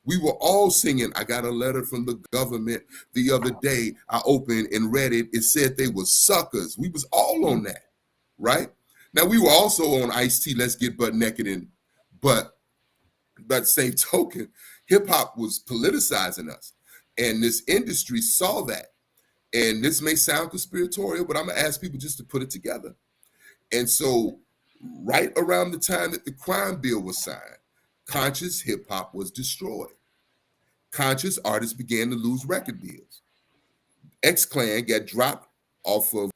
We were all singing, I got a letter from the government the other day. I opened and read it. It said they were suckers. We was all on that, right? Now, we were also on Ice-T, Let's Get Butt Naked. But by the same token, hip hop was politicizing us. And this industry saw that. And this may sound conspiratorial, but I'm going to ask people just to put it together. And so, right around the time that the crime bill was signed, conscious hip hop was destroyed. Conscious artists began to lose record deals. X-Clan got dropped off of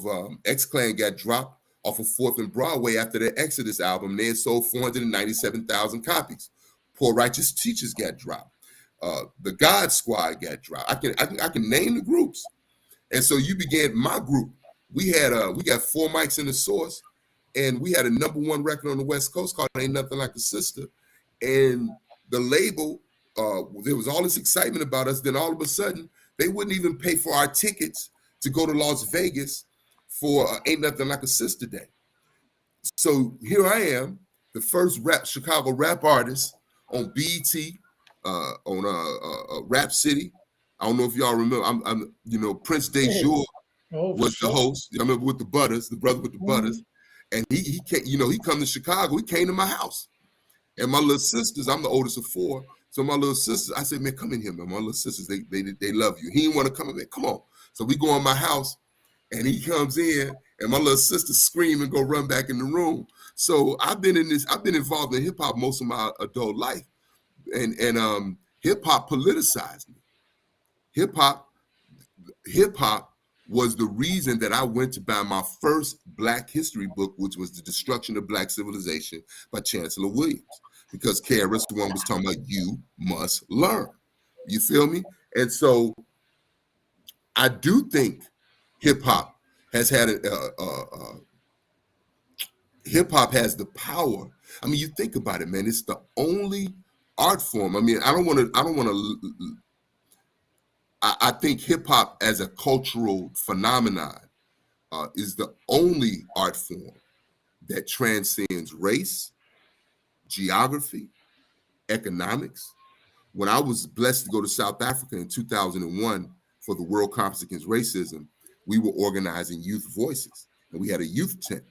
4th and Broadway after their Exodus album. They had sold 497,000 copies. Poor Righteous Teachers got dropped. The God Squad got dropped. I can name the groups. And so you began my group. We got 4 mics in the Source, and we had a #1 record on the West Coast called Ain't Nothing Like a Sister. And the label, there was all this excitement about us. Then all of a sudden, they wouldn't even pay for our tickets to go to Las Vegas for Ain't Nothing Like a Sister Day. So here I am, the first Chicago rap artist on BET, on Rap City. I don't know if y'all remember. I'm Prince DeJour was the host. I remember with the Butters, the brother with the Butters, and he came, he come to Chicago. He came to my house, and my little sisters. I'm the oldest of 4, so my little sisters. I said, man, come in here, man. My little sisters, they love you. He didn't want to come in, man. Come on. So we go in my house, and he comes in, and my little sister scream and go run back in the room. So I've been involved in hip hop most of my adult life, and hip hop politicized me. Hip hop was the reason that I went to buy my first Black history book, which was The Destruction of Black Civilization by Chancellor Williams, because KRS One was talking about you must learn. You feel me? And so I do think hip hop has had hip hop has the power. I mean, you think about it, man. It's the only art form. I mean, I think hip hop as a cultural phenomenon is the only art form that transcends race, geography, economics. When I was blessed to go to South Africa in 2001 for the World Conference Against Racism, we were organizing youth voices, and we had a youth tent.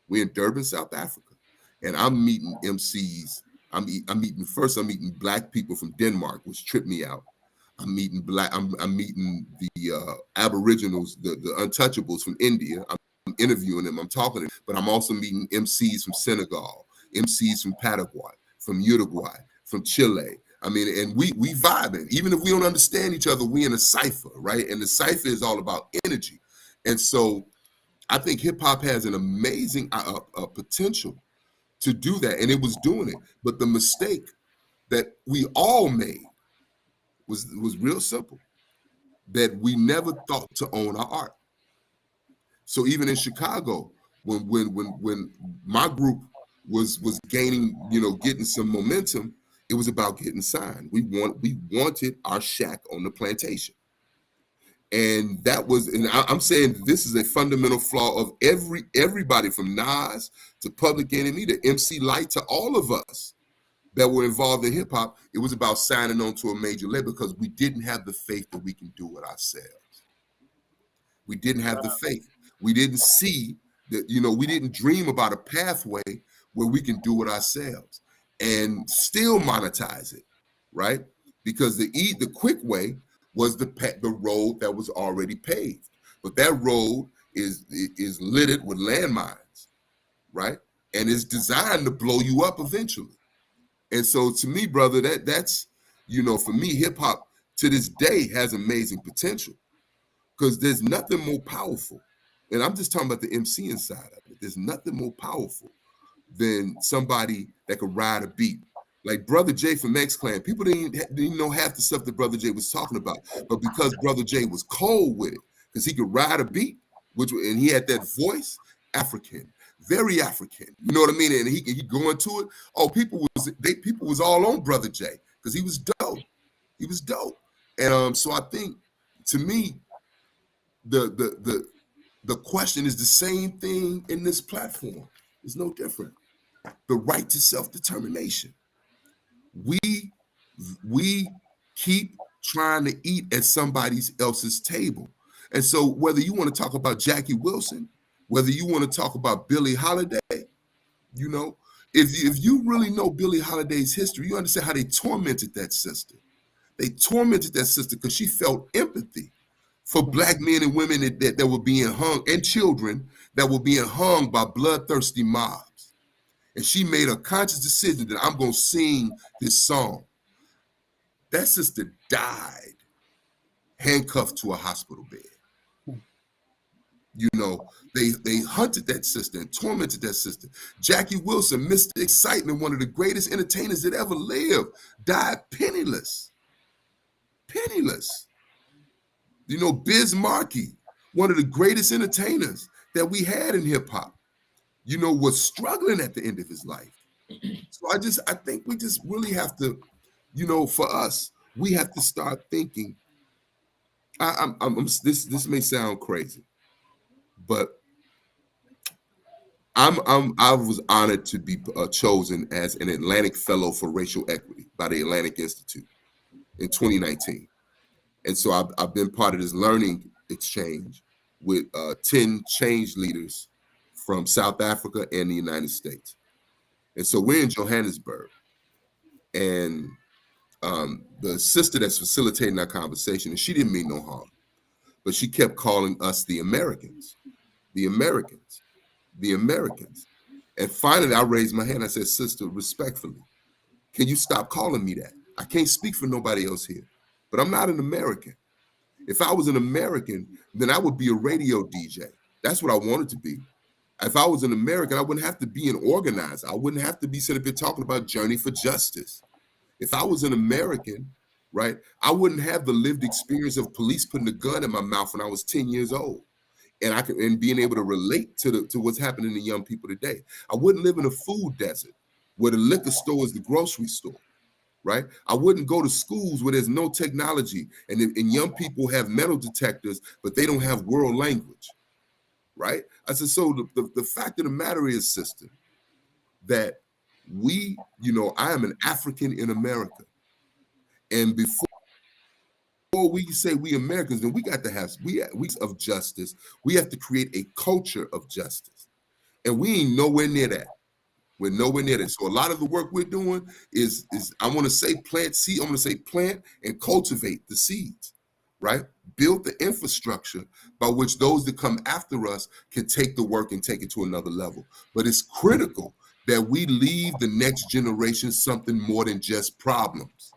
We're in Durban, South Africa, and I'm meeting MCs. I'm meeting Black people from Denmark, which tripped me out. I'm meeting the Aboriginals, the untouchables from India. I'm interviewing them. I'm talking to them, but I'm also meeting MCs from Senegal, MCs from Paraguay, from Uruguay, from Chile. I mean, and we vibing. Even if we don't understand each other, we in a cipher, right? And the cipher is all about energy. And so I think hip hop has an amazing potential to do that, and it was doing it. But the mistake that we all made was real simple, that we never thought to own our art. So even in Chicago, when my group was gaining, getting some momentum, it was about getting signed. We wanted our shack on the plantation. And that was, and I'm saying this is a fundamental flaw of everybody from Nas to Public Enemy to MC Lyte to all of us that were involved in hip hop. It was about signing on to a major label because we didn't have the faith that we can do it ourselves. We didn't have the faith. We didn't see that, we didn't dream about a pathway where we can do it ourselves and still monetize it, right? Because the quick way was the road that was already paved. But that road is littered with landmines, right? And it's designed to blow you up eventually. And so to me, brother, that's, for me, hip hop to this day has amazing potential because there's nothing more powerful. And I'm just talking about the MC inside of it. There's nothing more powerful than somebody that could ride a beat. Like Brother J from X-Clan, people didn't know half the stuff that Brother J was talking about. But because Brother J was cold with it, because he could ride a beat, and he had that voice, African. Very African, you know what I mean? And he go into it. Oh, people was all on Brother J because he was dope. He was dope. And so I think, to me, the question is the same thing in this platform. It's no different. The right to self-determination. We keep trying to eat at somebody else's table, and so whether you want to talk about Jackie Wilson, whether you want to talk about Billie Holiday, if you really know Billie Holiday's history, you understand how they tormented that sister. They tormented that sister because she felt empathy for black men and women that were being hung, and children that were being hung by bloodthirsty mobs. And she made a conscious decision that I'm going to sing this song. That sister died handcuffed to a hospital bed. You know, they hunted that sister and tormented that sister. Jackie Wilson, Mr. Excitement, one of the greatest entertainers that ever lived, died penniless. Penniless. You know, Biz Markie, one of the greatest entertainers that we had in hip hop, you know, was struggling at the end of his life. So I think we just really have to, you know, for us, we have to start thinking. This may sound crazy, but I was honored to be chosen as an Atlantic Fellow for Racial Equity by the Atlantic Institute in 2019. And so I've been part of this learning exchange with 10 change leaders from South Africa and the United States. And so we're in Johannesburg. And the sister that's facilitating our conversation, and she didn't mean no harm, but she kept calling us the Americans, the Americans, the Americans. And finally, I raised my hand. I said, sister, respectfully, can you stop calling me that? I can't speak for nobody else here, but I'm not an American. If I was an American, then I would be a radio DJ. That's what I wanted to be. If I was an American, I wouldn't have to be an organizer. I wouldn't have to be sitting up here talking about Journey for Justice. If I was an American, right, I wouldn't have the lived experience of police putting a gun in my mouth when I was 10 years old. And being able to relate to what's happening to young people today. I wouldn't live in a food desert where the liquor store is the grocery store, right? I wouldn't go to schools where there's no technology and young people have metal detectors, but they don't have world language, right? I said, so the fact of the matter is, sister, that we, you know, I am an African in America. And before we say we Americans, then we got to have we of justice. We have to create a culture of justice, and we ain't nowhere near that. We're nowhere near that. So a lot of the work we're doing is I want to say plant seed. I want to say plant and cultivate the seeds, right? Build the infrastructure by which those that come after us can take the work and take it to another level. But it's critical that we leave the next generation something more than just problems.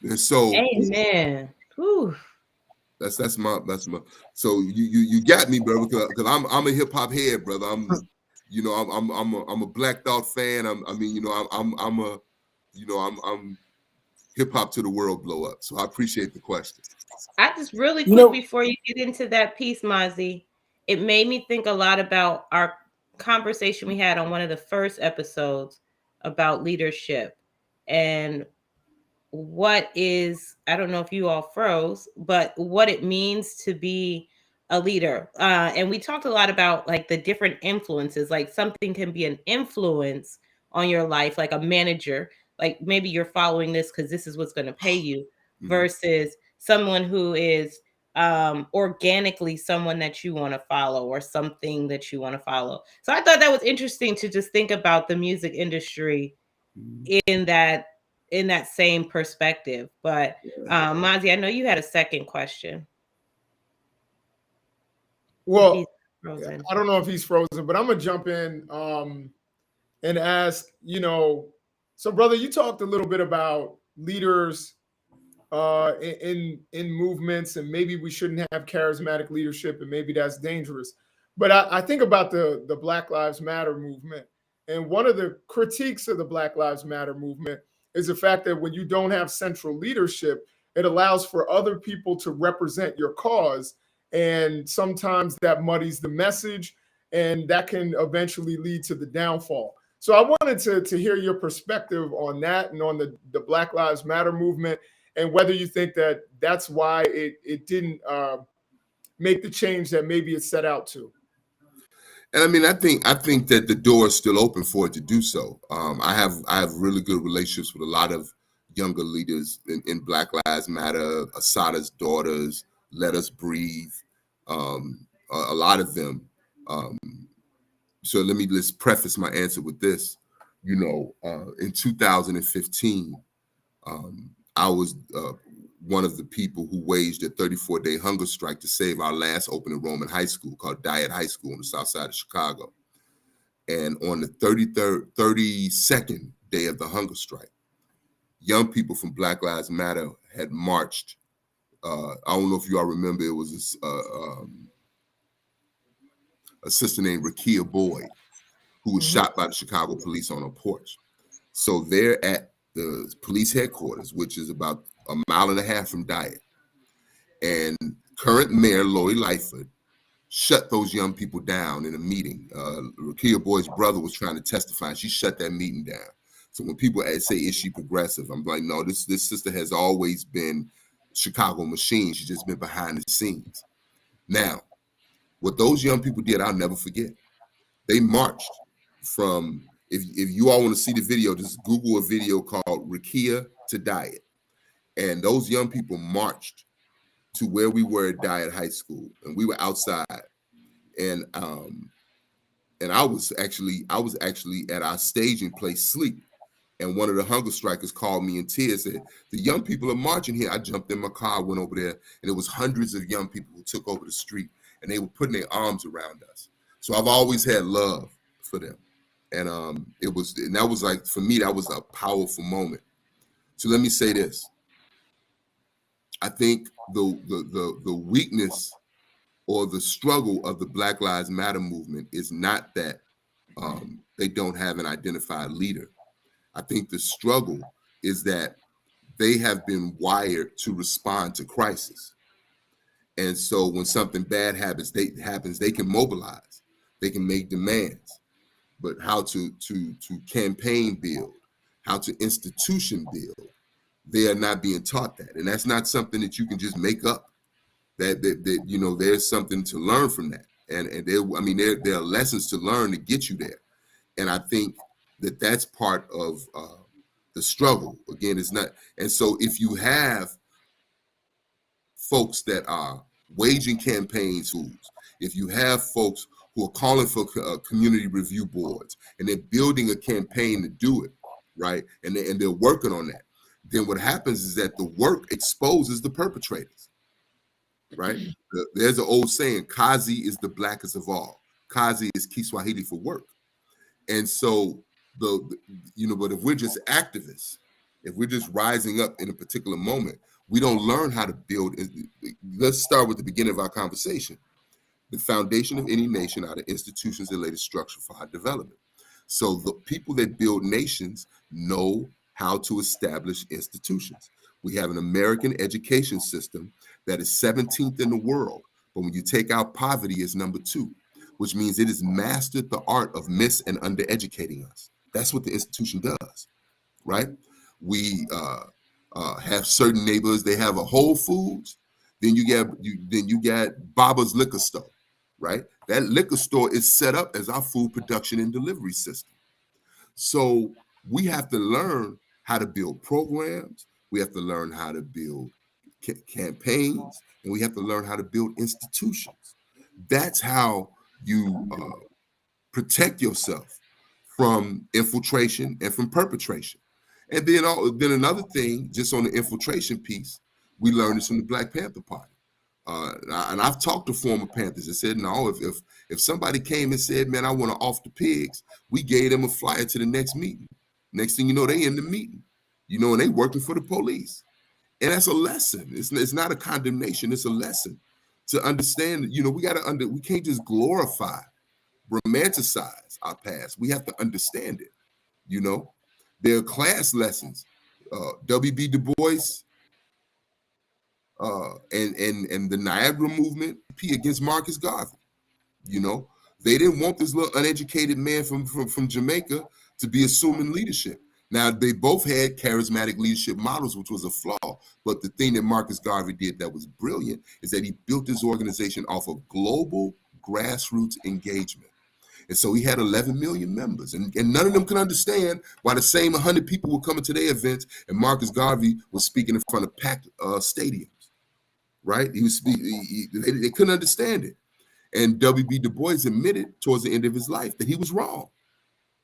And so, amen. Whew. That's my. So you got me, brother, because I'm a hip hop head, brother. I'm a Black Thought fan. I'm hip hop to the world blow up. So I appreciate the question. I just really quick before you get into that piece, Mazi, it made me think a lot about our conversation we had on one of the first episodes about leadership and what is, I don't know if you all froze, but what it means to be a leader. And we talked a lot about like the different influences, like something can be an influence on your life, like a manager, like maybe you're following this because this is what's going to pay you, versus someone who is organically someone that you want to follow or something that you want to follow. So I thought that was interesting to just think about the music industry in that same perspective. But Mazi, I know you had a second question. Well, I don't know if he's frozen, but I'm gonna jump in and ask, you know, so brother, you talked a little bit about leaders in movements, and maybe we shouldn't have charismatic leadership, and maybe that's dangerous. But I think about the Black Lives Matter movement, and one of the critiques of the Black Lives Matter movement is the fact that when you don't have central leadership, it allows for other people to represent your cause. And sometimes that muddies the message, and that can eventually lead to the downfall. So I wanted to hear your perspective on that and on the Black Lives Matter movement, and whether you think that that's why it didn't make the change that maybe it set out to. And I mean, I think that the door is still open for it to do so. I have really good relationships with a lot of younger leaders in Black Lives Matter, Asada's daughters, Let Us Breathe, a lot of them. So let's preface my answer with this. In 2015, I was one of the people who waged a 34-day hunger strike to save our last open enrollment high school called Dyett High School on the south side of Chicago. And on the 32nd day of the hunger strike, young people from Black Lives Matter had marched. I don't know if you all remember, it was a sister named Rakia Boyd who was shot by the Chicago police on a porch. So they're at the police headquarters, which is about a mile and a half from Dyett. And current mayor Lori Lightfoot shut those young people down in a meeting. Rakia Boyd's brother was trying to testify, and she shut that meeting down. So when people say, is she progressive? I'm like, no, this sister has always been Chicago machine. She's just been behind the scenes. Now, what those young people did, I'll never forget. They marched from, if you all want to see the video, just Google a video called Rakia to Dyett. And those young people marched to where we were at Dyett High School, and we were outside. And I was actually at our staging place, Sleep. And one of the hunger strikers called me in tears, said, the young people are marching here. I jumped in my car, went over there, and it was hundreds of young people who took over the street, and they were putting their arms around us. So I've always had love for them. And that was like, for me, that was a powerful moment. So let me say this. I think the weakness or the struggle of the Black Lives Matter movement is not that they don't have an identified leader. I think the struggle is that they have been wired to respond to crisis. And so when something bad happens, they can mobilize, they can make demands, but how to campaign build, how to institution build, they are not being taught that. And that's not something that you can just make up. That there's something to learn from that. And there are lessons to learn to get you there. And I think that that's part of the struggle. Again, it's not. And so if you have folks that are waging campaigns, if you have folks who are calling for community review boards, and they're building a campaign to do it, right? And they're working on that. Then what happens is that the work exposes the perpetrators, right? There's an old saying, Kazi is the blackest of all. Kazi is Kiswahili for work. And so but if we're just activists, if we're just rising up in a particular moment, we don't learn how to build. Let's start with the beginning of our conversation. The foundation of any nation are the institutions that lay the structure for our development. So the people that build nations know how to establish institutions. We have an American education system that is 17th in the world, but when you take out poverty, it's number 2, which means it has mastered the art of mis- and undereducating us. That's what the institution does, right? We have certain neighborhoods, they have a Whole Foods, then you got Baba's liquor store, right? That liquor store is set up as our food production and delivery system. So we have to learn how to build programs, we have to learn how to build campaigns, and we have to learn how to build institutions. That's how you protect yourself from infiltration and from perpetration. And then another thing, just on the infiltration piece, we learned this from the Black Panther Party. And I've talked to former Panthers and said, no, if somebody came and said, man, I want to off the pigs, we gave them a flyer to the next meeting. Next thing you know, they in the meeting, and they working for the police. And that's a lesson. It's not a condemnation. It's a lesson to understand. We can't just glorify, romanticize our past. We have to understand it. There are class lessons. W.B. Du Bois and the Niagara movement against Marcus Garvey. They didn't want this little uneducated man from Jamaica to be assuming leadership. Now, they both had charismatic leadership models, which was a flaw. But the thing that Marcus Garvey did that was brilliant is that he built his organization off of global grassroots engagement. And so he had 11 million members, and none of them could understand why the same 100 people were coming to their events, and Marcus Garvey was speaking in front of packed stadiums, right? They couldn't understand it. And W.B. Du Bois admitted towards the end of his life that he was wrong.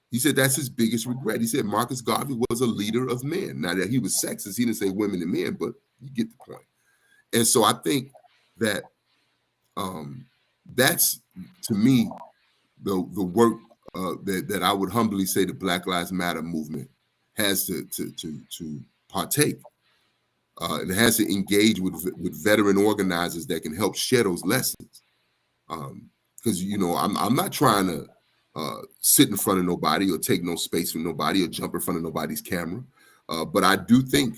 He said that's his biggest regret. He said Marcus Garvey was a leader of men. Now that he was sexist, he didn't say women and men, but you get the point. And so I think that that's, to me, the work that I would humbly say the Black Lives Matter movement has to partake. It has to engage with veteran organizers that can help share those lessons. Because I'm not trying to sit in front of nobody or take no space from nobody or jump in front of nobody's camera. But I do think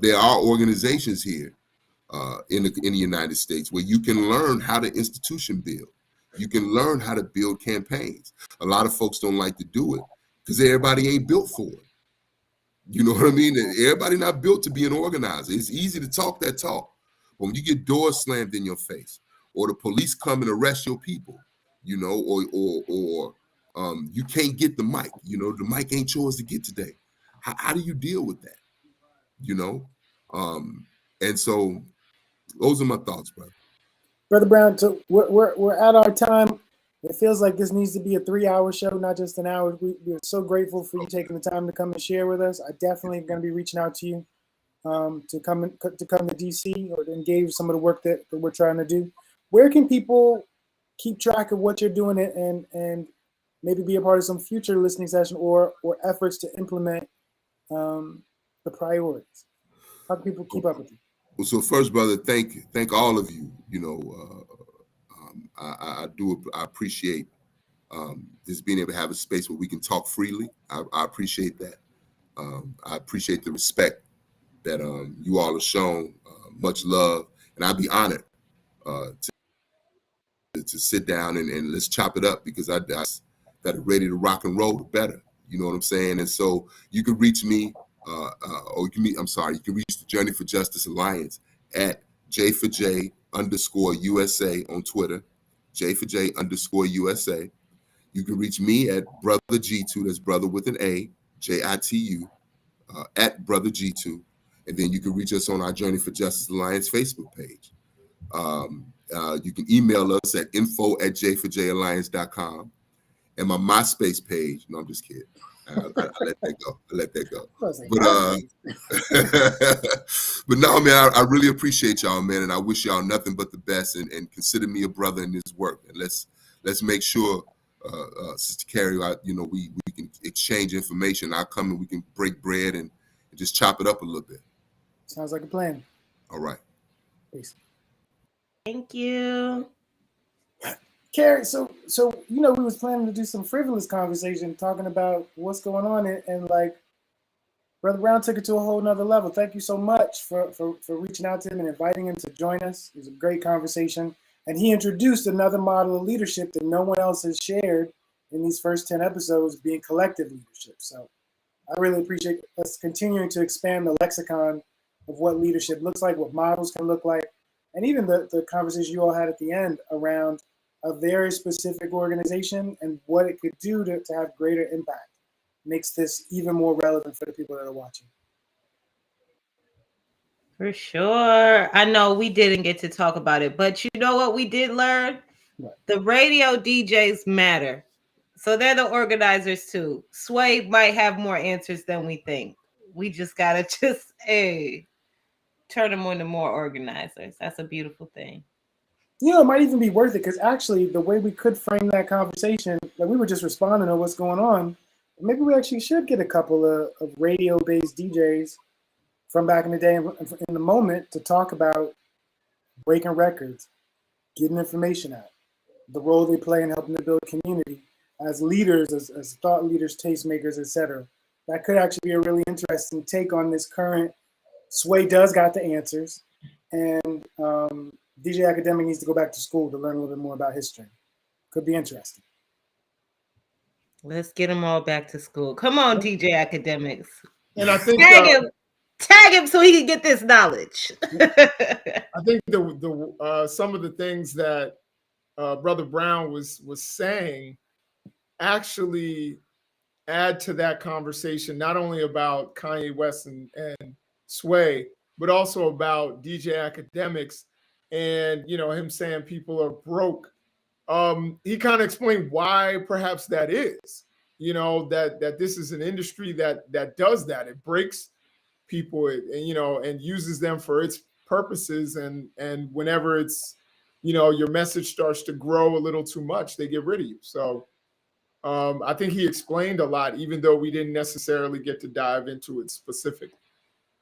there are organizations here in the United States where you can learn how to institution build. You can learn how to build campaigns. A lot of folks don't like to do it because everybody ain't built for it. You know what I mean? Everybody not built to be an organizer. It's easy to talk that talk, but when you get doors slammed in your face, or the police come and arrest your people, or you can't get the mic. The mic ain't yours to get today. How do you deal with that? And so those are my thoughts, brother. Brother Brown, so we're at our time. It feels like this needs to be a 3-hour show, not just an hour. We're so grateful for you taking the time to come and share with us. I definitely am going to be reaching out to you to come to DC or to engage some of the work that we're trying to do. Where can people keep track of what you're doing and maybe be a part of some future listening session or efforts to implement the priorities? How can people keep up with you? Well, so first, brother, thank all of you. I appreciate just being able to have a space where we can talk freely. I appreciate that. I appreciate the respect that you all have shown. Much love, and I'd be honored to sit down and let's chop it up, because I that are ready to rock and roll, the better. You know what I'm saying? And so you can reach me, you can reach the Journey for Justice Alliance at J4J _USA on Twitter, J4J _USA. You can reach me at Brother G2, that's brother with an A, JITU, at Brother G2. And then you can reach us on our Journey for Justice Alliance Facebook page. You can email us at info@j4jalliance.com. And my MySpace page. No, I'm just kidding. I let that go. But no, man, I really appreciate y'all, man, and I wish y'all nothing but the best. And consider me a brother in this work. And let's make sure, Sister Carrie, we can exchange information. I'll come and we can break bread and just chop it up a little bit. Sounds like a plan. All right. Peace. Thank you. Carrie, so we was planning to do some frivolous conversation talking about what's going on, and like Brother Brown took it to a whole nother level. Thank you so much for reaching out to him and inviting him to join us. It was a great conversation, and he introduced another model of leadership that no one else has shared in these first 10 episodes, being collective leadership. So I really appreciate us continuing to expand the lexicon of what leadership looks like, what models can look like, and even the conversation you all had at the end around a very specific organization and what it could do to have greater impact makes this even more relevant for the people that are watching. For sure. I know we didn't get to talk about it, but you know what we did learn? Right. The radio DJs matter. So they're the organizers too. Sway might have more answers than we think. We just got to turn them into more organizers. That's a beautiful thing. It might even be worth it, because actually the way we could frame that conversation, like we were just responding to what's going on, maybe we actually should get a couple of radio-based DJs from back in the day in the moment to talk about breaking records, getting information out, the role they play in helping to build community as leaders, as thought leaders, tastemakers, etc. That could actually be a really interesting take on this current Sway does got the answers, and DJ Academic needs to go back to school to learn a little bit more about history. Could be interesting. Let's get them all back to school. Come on, DJ Academics. And I think tag him so he can get this knowledge. I think the some of the things that Brother Brown was saying actually add to that conversation, not only about Kanye West and Sway, but also about DJ Academics and him saying people are broke he kind of explained why perhaps that is. You know, that this is an industry that does that. It breaks people, and and uses them for its purposes. And whenever it's, your message starts to grow a little too much, they get rid of you. So I think he explained a lot, even though we didn't necessarily get to dive into it specifically.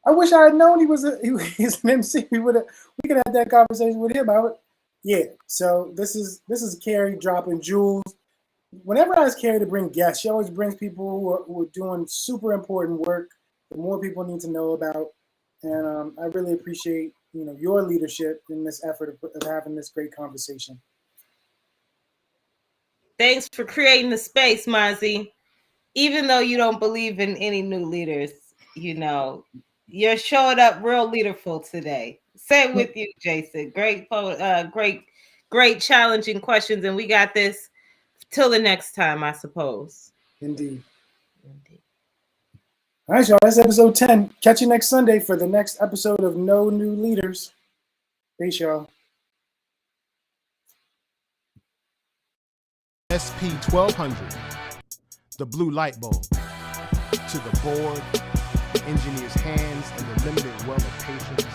I wish I had known he's an MC. We could have had that conversation with him. Yeah. So this is Carrie dropping jewels. Whenever I ask Carrie to bring guests, she always brings people who are doing super important work that more people need to know about. And I really appreciate your leadership in this effort of having this great conversation. Thanks for creating the space, Mozzie. Even though you don't believe in any new leaders, you're showing up real leaderful today. Same with you, Jason. Great challenging questions, and we got this till the next time, I suppose. Indeed. All right, y'all. That's episode 10. Catch you next Sunday for the next episode of No New Leaders. Peace, y'all. SP1200, the blue light bulb, to the board, the engineer's hands, and the limited well of patience.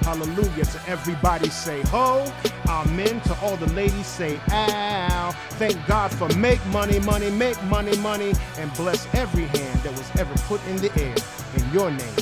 Hallelujah to everybody say ho, amen to all the ladies say ow. Thank God for make money, money, make money, money, and bless every hand that was ever put in the air in your name.